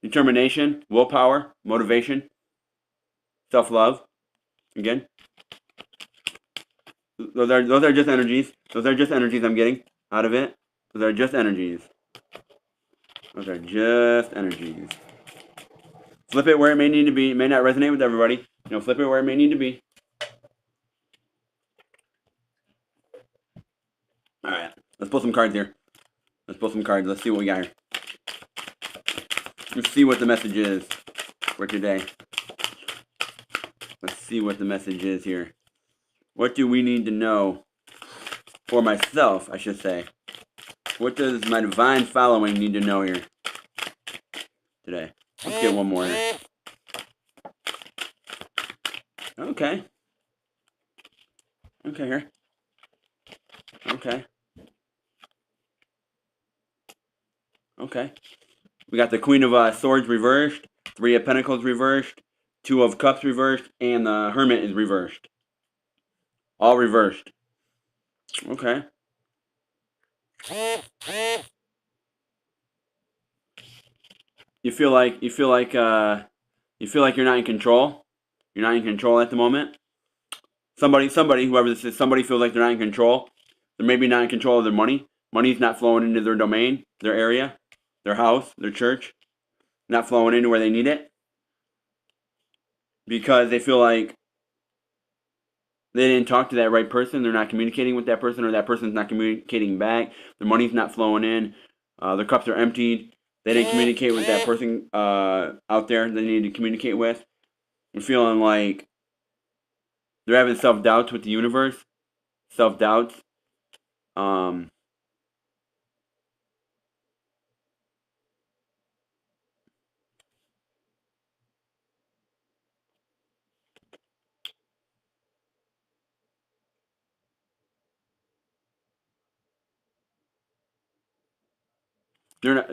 S1: determination, willpower, motivation, self-love. Again, those are just energies. Those are just energies I'm getting out of it. Those are just energies. Those are just energies. Flip it where it may need to be. It may not resonate with everybody. Flip it where it may need to be. All right, let's pull some cards here. Let's pull some cards. Let's see what we got here. Let's see what the message is for today. Let's see what the message is here. What do we need to know for myself, I should say? What does my divine following need to know here today? Let's get one more here. Okay. Okay, here. Okay. Okay. We got the Queen of Swords reversed, Three of Pentacles reversed, Two of Cups reversed, and the Hermit is reversed. All reversed. Okay. You feel like you're not in control. You're not in control at the moment. Somebody, whoever this is, somebody feels like they're not in control. They're maybe not in control of their money. Money's not flowing into their domain, their area, their house, their church. Not flowing into where they need it. Because they feel like they didn't talk to that right person. They're not communicating with that person, or that person's not communicating back. Their money's not flowing in. Their cups are emptied. They didn't communicate with that person out there they need to communicate with. They're feeling like they're having self-doubts with the universe. Self-doubts.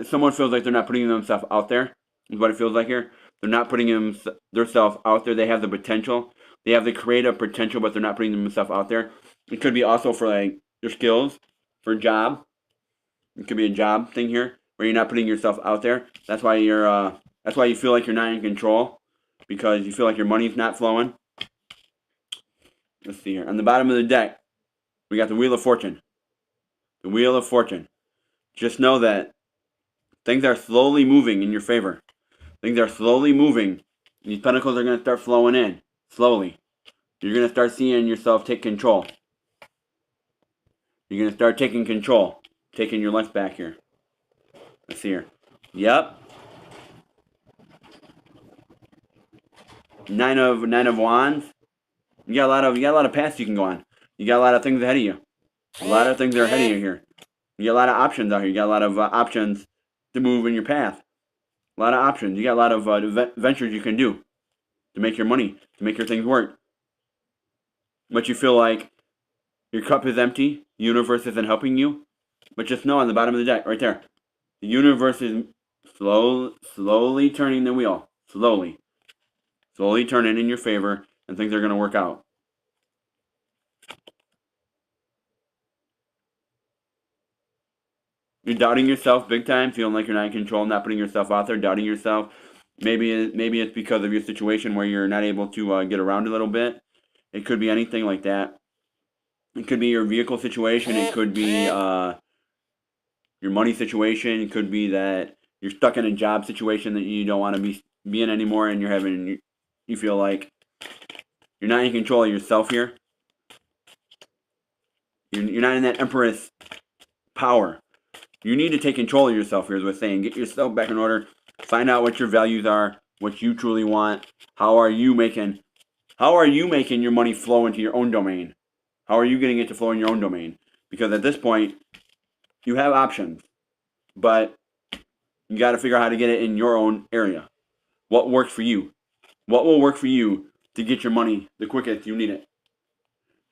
S1: Someone feels like they're not putting themselves out there. Is what it feels like here. They're not putting themselves out there. They have the potential. They have the creative potential, but they're not putting themselves out there. It could be also for like your skills, for a job. It could be a job thing here where you're not putting yourself out there. That's why That's why you feel like you're not in control, because you feel like your money's not flowing. Let's see here. On the bottom of the deck, we got the Wheel of Fortune. The Wheel of Fortune. Just know that things are slowly moving in your favor. Things are slowly moving. These pentacles are going to start flowing in. Slowly. You're going to start seeing yourself take control. You're going to start taking control. Taking your life back here. Let's see here. Yep. Nine of Wands. You got a lot of paths you can go on. You got a lot of things ahead of you. A lot of things are ahead of you here. You got a lot of options out here. You got a lot of options to move in your path. A lot of options. You got a lot of ventures you can do to make your money, to make your things work. But you feel like your cup is empty. The universe isn't helping you. But just know on the bottom of the deck, right there, the universe is slowly turning the wheel. Slowly turning in your favor, and things are going to work out. You're doubting yourself big time, feeling like you're not in control, not putting yourself out there, doubting yourself. Maybe it's because of your situation where you're not able to get around a little bit. It could be anything like that. It could be your vehicle situation. It could be your money situation. It could be that you're stuck in a job situation that you don't want to be in anymore, and you feel like you're not in control of yourself here. You're not in that empress power. You need to take control of yourself here, as we're saying. Get yourself back in order. Find out what your values are, what you truly want. How are you making your money flow into your own domain? How are you getting it to flow in your own domain? Because at this point, you have options, but you got to figure out how to get it in your own area. What works for you? What will work for you to get your money the quickest you need it?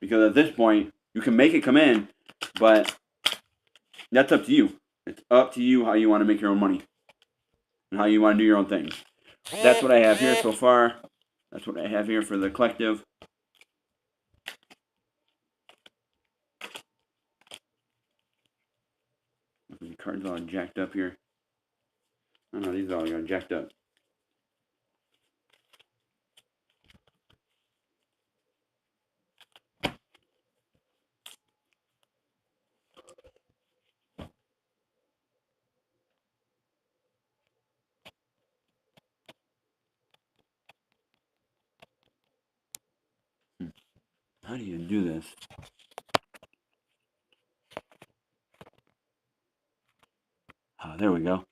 S1: Because at this point, you can make it come in, but that's up to you. It's up to you how you want to make your own money and how you want to do your own things. That's what I have here so far. That's what I have here for the collective. The cards all jacked up here. Oh no, these all got jacked up. How do you do this? Oh, there we go.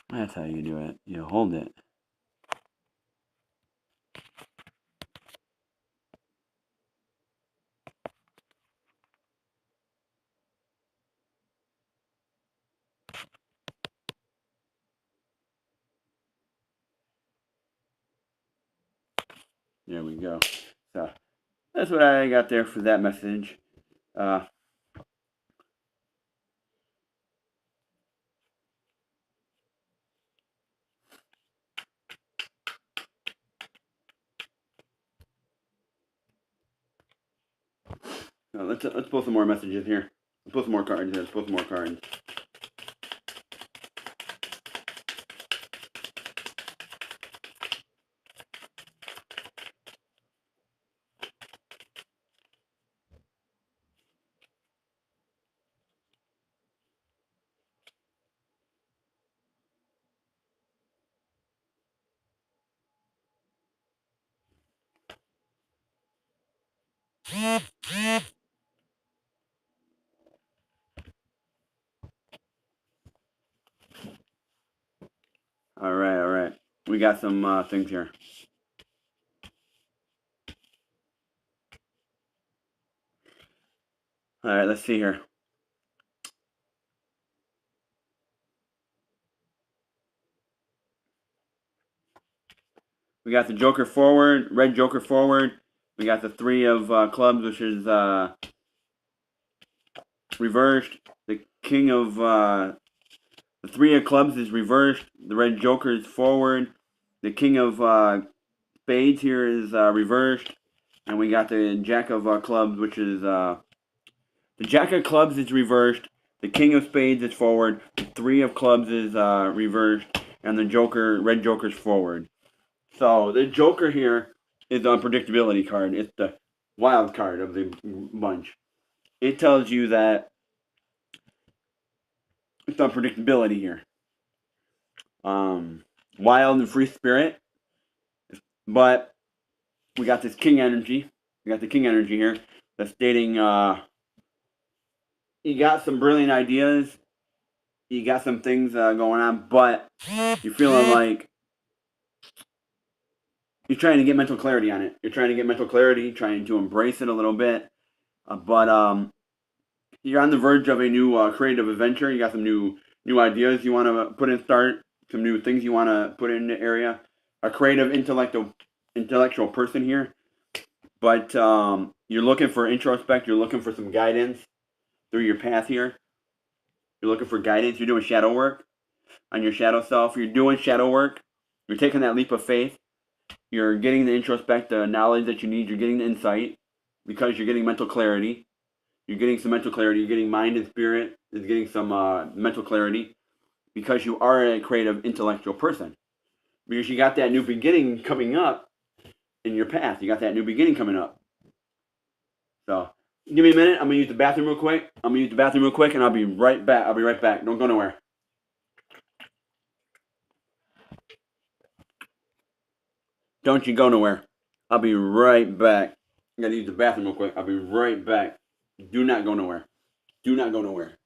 S1: That's how you do it. You hold it. There we go. So that's what I got there for that message. Let's pull some more messages here. Let's pull some more cards. Let's pull some more cards. All right, all right. We got some things here. All right, let's see here. We got the Joker forward, red Joker forward. We got the three of clubs, which is reversed. The king of the three of clubs is reversed. The red Joker is forward. The king of spades here is reversed, and we got the jack of clubs, which is the jack of clubs is reversed. The king of spades is forward. The three of clubs is reversed, and the Joker, red Joker, is forward. So the Joker here is the unpredictability card. It's the wild card of the bunch. It tells you that it's unpredictability here. Wild and free spirit, but we got this king energy. We got the king energy here that's stating you got some brilliant ideas, you got some things going on, but you're feeling like you're trying to get mental clarity on it. You're trying to get mental clarity, trying to embrace it a little bit, but you're on the verge of a new creative adventure. You got some new ideas you want to put in start, some new things you want to put in the area. A creative intellectual person here, but you're looking for introspect. You're looking for some guidance through your path here. You're looking for guidance. You're doing shadow work on your shadow self. You're doing shadow work. You're taking that leap of faith. You're getting the introspect, the knowledge that you need. You're getting the insight because you're getting mental clarity. You're getting some mental clarity. You're getting mind and spirit is getting some mental clarity because you are a creative, intellectual person. Because you got that new beginning coming up in your path. You got that new beginning coming up. So give me a minute. I'm gonna use the bathroom real quick. And I'll be right back. Don't go nowhere. Don't you go nowhere. I'll be right back. I gotta use the bathroom real quick. I'll be right back. Do not go nowhere. Do not go nowhere.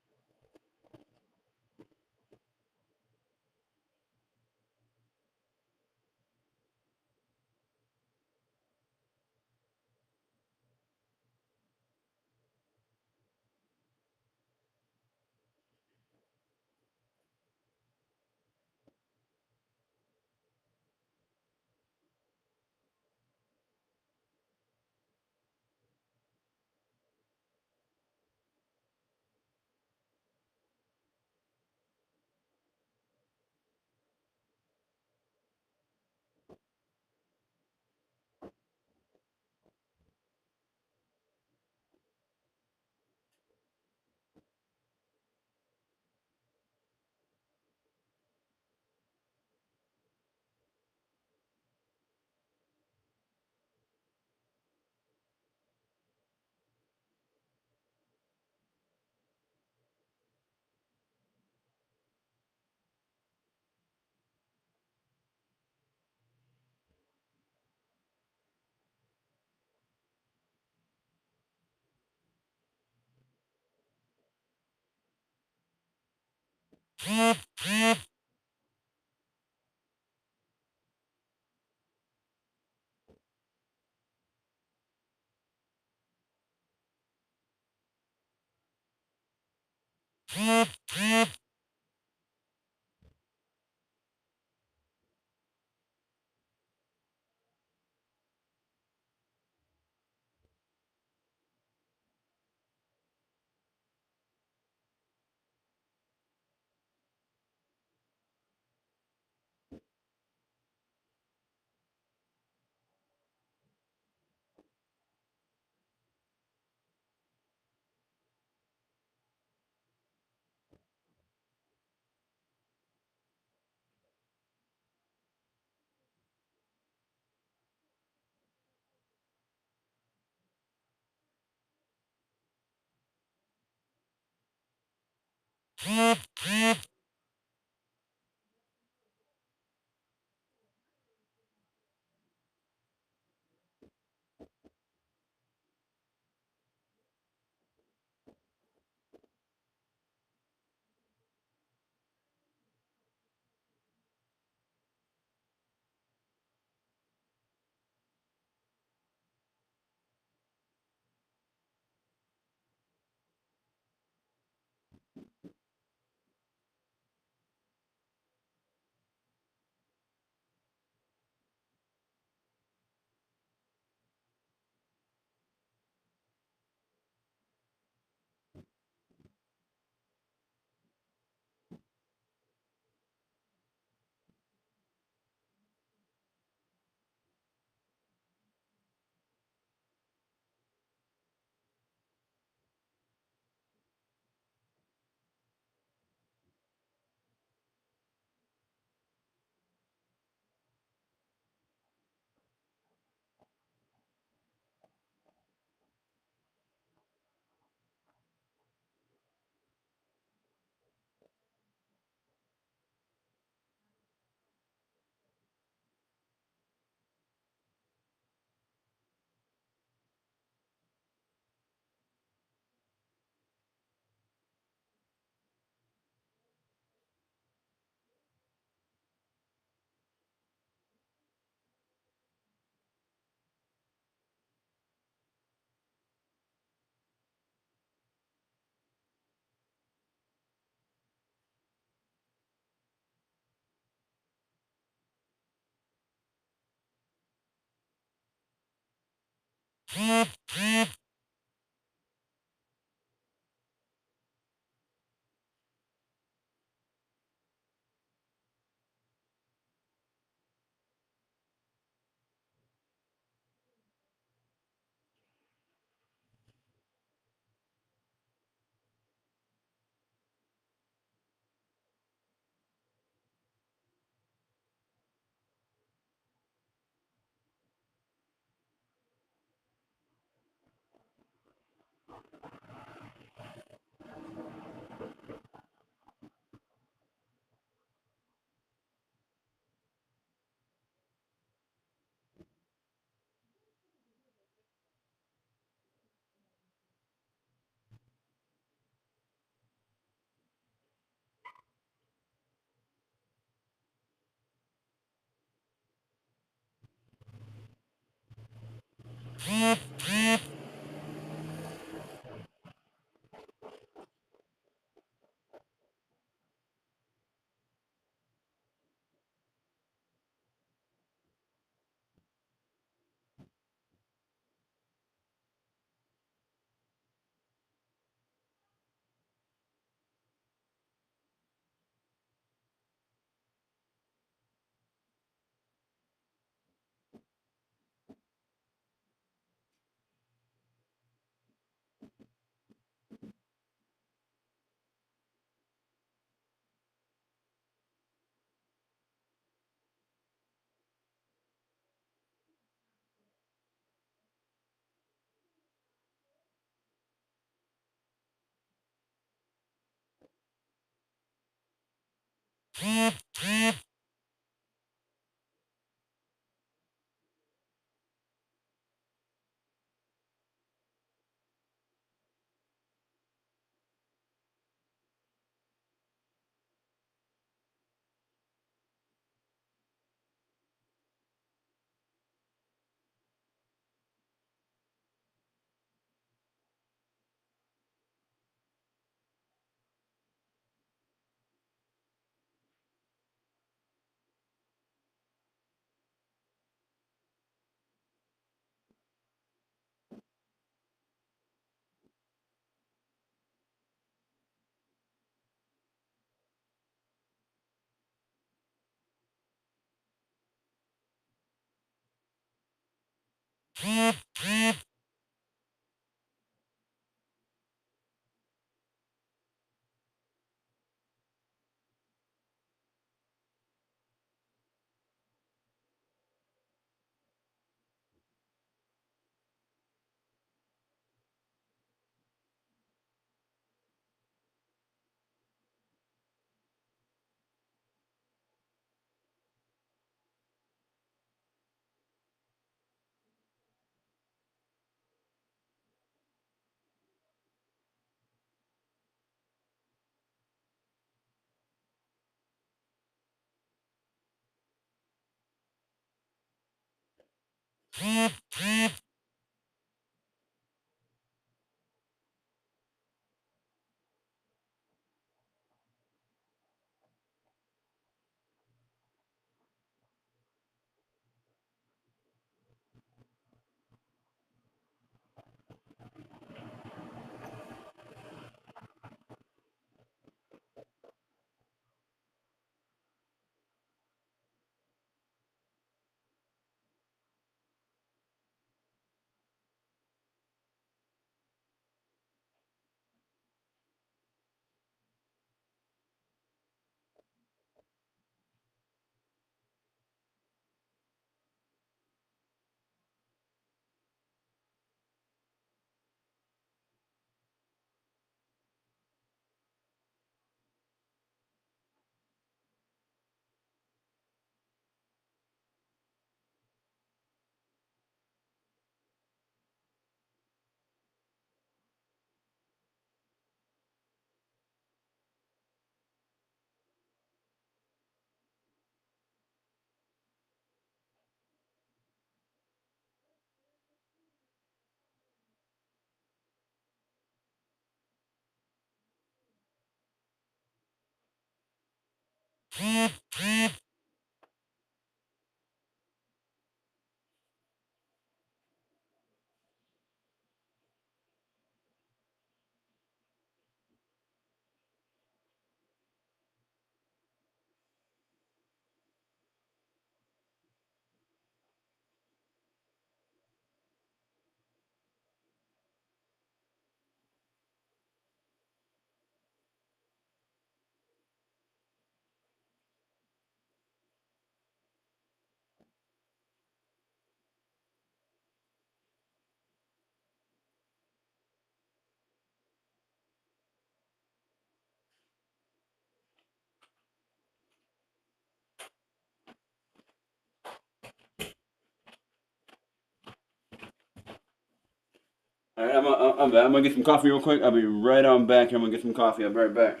S1: All right, I'm gonna get some coffee real quick. I'll be right on back. I'm gonna get some coffee. I'll be right back.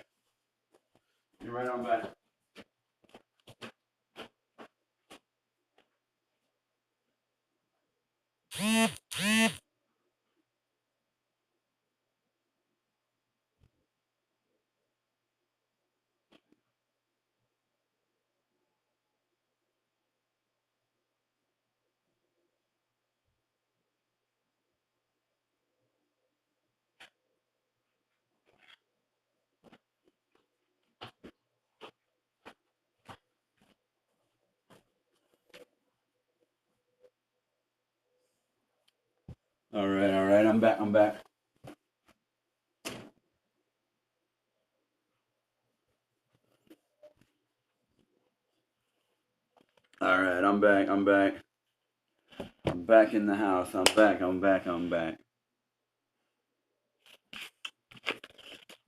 S1: Be right on back. All right. I'm back. I'm back. All right, I'm back. I'm back. I'm back in the house. I'm back. I'm back. I'm back.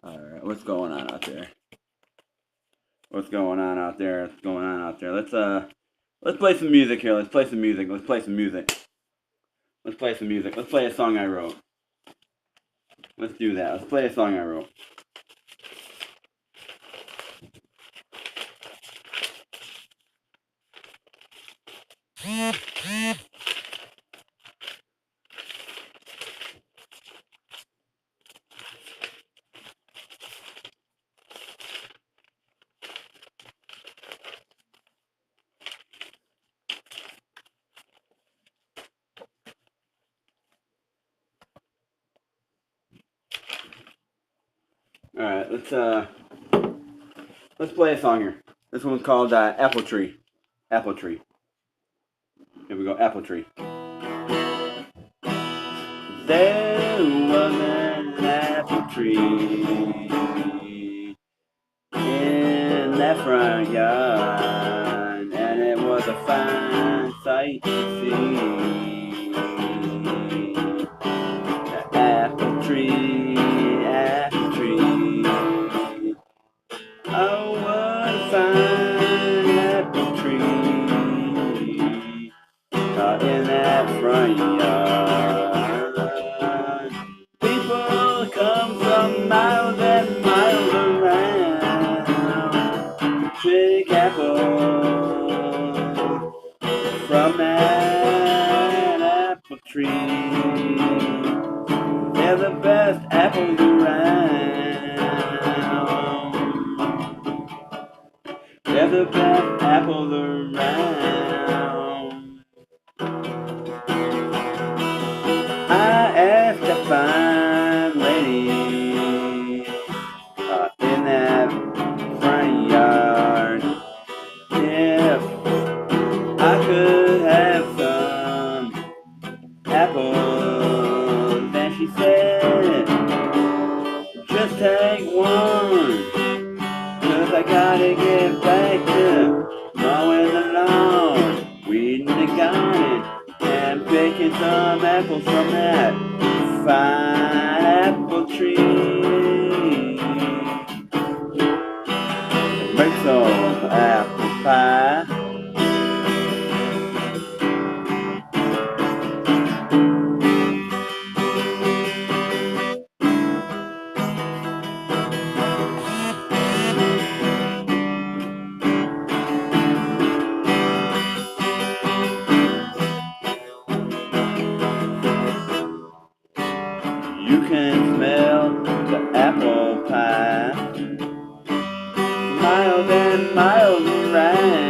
S1: All right, what's going on out there? What's going on out there? What's going on out there? Let's play some music here. Let's play some music. Let's play some music. Let's play some music. Let's play a song I wrote. Let's do that. Let's play a song I wrote. All right, let's play a song here. This one's called Apple Tree. Apple Tree. Here we go. Apple Tree. There was an apple tree in that front yard, and it was a fine sight to see. Apple tree, apple tree. Oh, what a fine apple tree in that front yard. People come from miles and miles around to pick apples from that apple tree. They're the best apples around. They're the best apples around. I asked a fine lady in that front yard if I could have some apples, and she said, just take one, 'cause I gotta get back to mowing the lawn, weeding the garden, and picking some apples from that fine apple tree. Make some apple pie. You can smell the apple pie miles and miles around.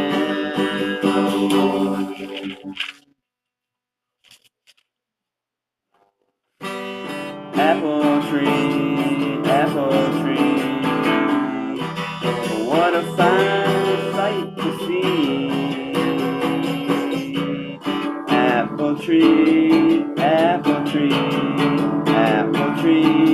S1: Apple tree, apple tree, what a fine sight to see. Apple tree, apple tree, apple tree.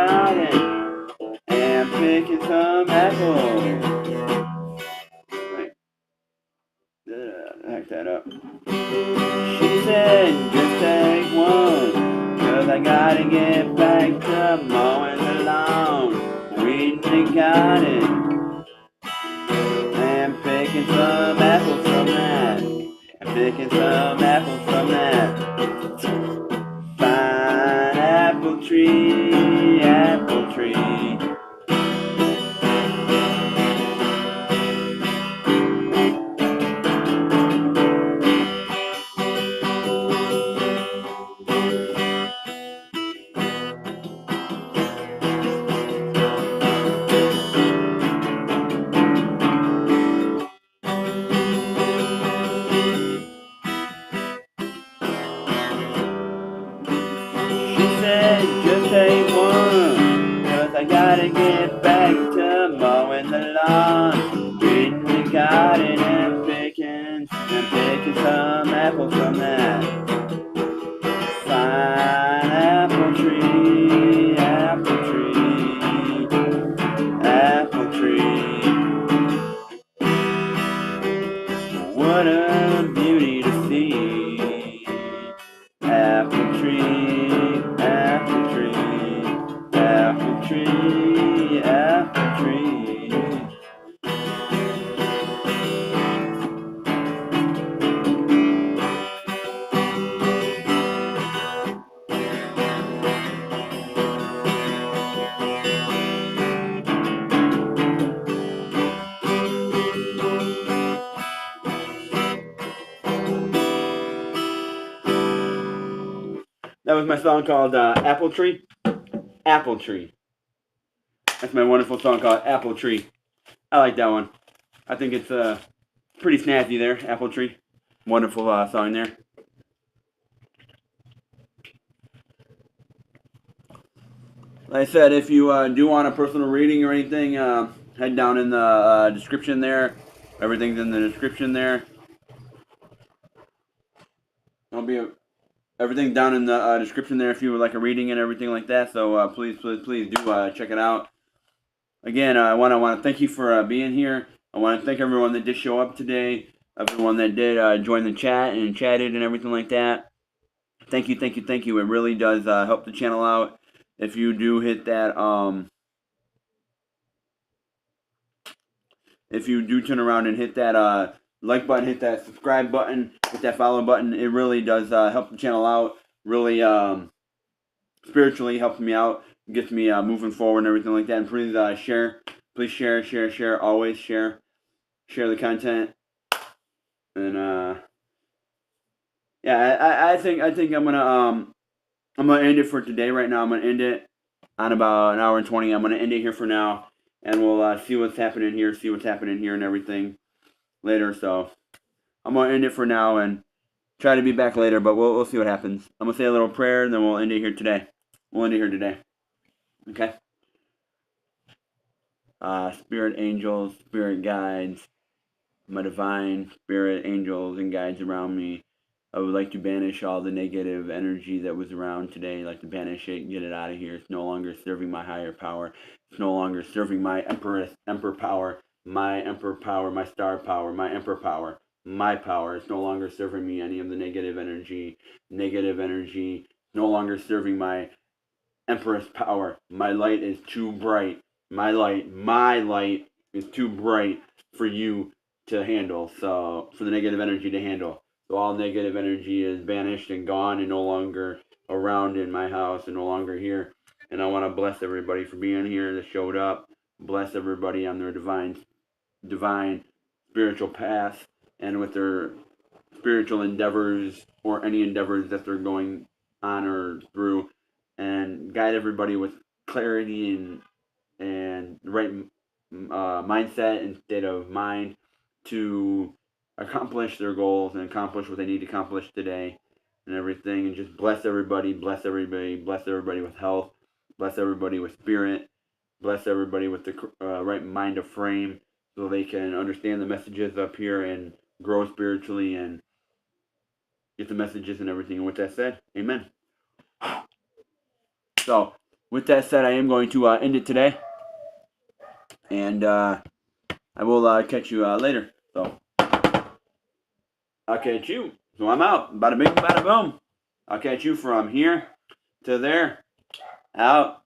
S1: garden and picking some apples. Wait, hack that up. She said, just take one, 'cause I gotta get back to mowing the lawn, weeding the garden, and picking some apples from that, and picking some apples from that. Fine apple tree, apple tree. She said, just take one, 'cause I gotta get back to mowing the lawn, weeding the garden and picking some apples from that. Fine apple tree, apple tree, apple tree. What a beauty to see. Apple tree, apple tree, apple tree, apple tree. That was my song called Apple Tree. Apple Tree. That's my wonderful song called Apple Tree. I like that one. I think it's pretty snazzy there, Apple Tree. Wonderful song there. Like I said, if you do want a personal reading or anything, head down in the description there. Everything's in the description there. Everything down in the description there if you would like a reading and everything like that. So please do check it out. Again, I want to thank you for being here. I want to thank everyone that did show up today, everyone that did join the chat and chatted and everything like that. Thank you. It really does help the channel out. If you do hit that, if you do turn around and hit that like button, hit that subscribe button, hit that follow button, it really does help the channel out. Really spiritually helps me out, gets me moving forward and everything like that. And please share, always share the content. And yeah, I think I'm gonna end it for today. Right now, I'm gonna end it on about an hour and 20. I'm gonna end it here for now, and we'll see what's happening here, and everything later. So I'm gonna end it for now and try to be back later, but we'll see what happens. I'm gonna say a little prayer, and then we'll end it here today. Okay. Spirit angels, spirit guides, my divine spirit angels and guides around me. I would like to banish all the negative energy that was around today. I'd like to banish it and get it out of here. It's no longer serving my higher power. It's no longer serving my emperor power, my emperor power, my star power, my emperor power, my power. It's no longer serving me any of the negative energy. No longer serving my empress power. My light is too bright. My light is too bright for you to handle. So for the negative energy to handle. So all negative energy is banished and gone and no longer around in my house and no longer here. And I want to bless everybody for being here that showed up. Bless everybody on their divine spiritual path and with their spiritual endeavors or any endeavors that they're going on or through, and guide everybody with clarity and the right mindset and state of mind to accomplish their goals and accomplish what they need to accomplish today and everything. And just bless everybody with health, bless everybody with spirit, bless everybody with the right mind of frame so they can understand the messages up here and grow spiritually and get the messages and everything. And with that said, amen. So with that said, I am going to end it today. And I will catch you later. So I'll catch you. So I'm out. Bada bing, bada boom. I'll catch you from here to there. Out.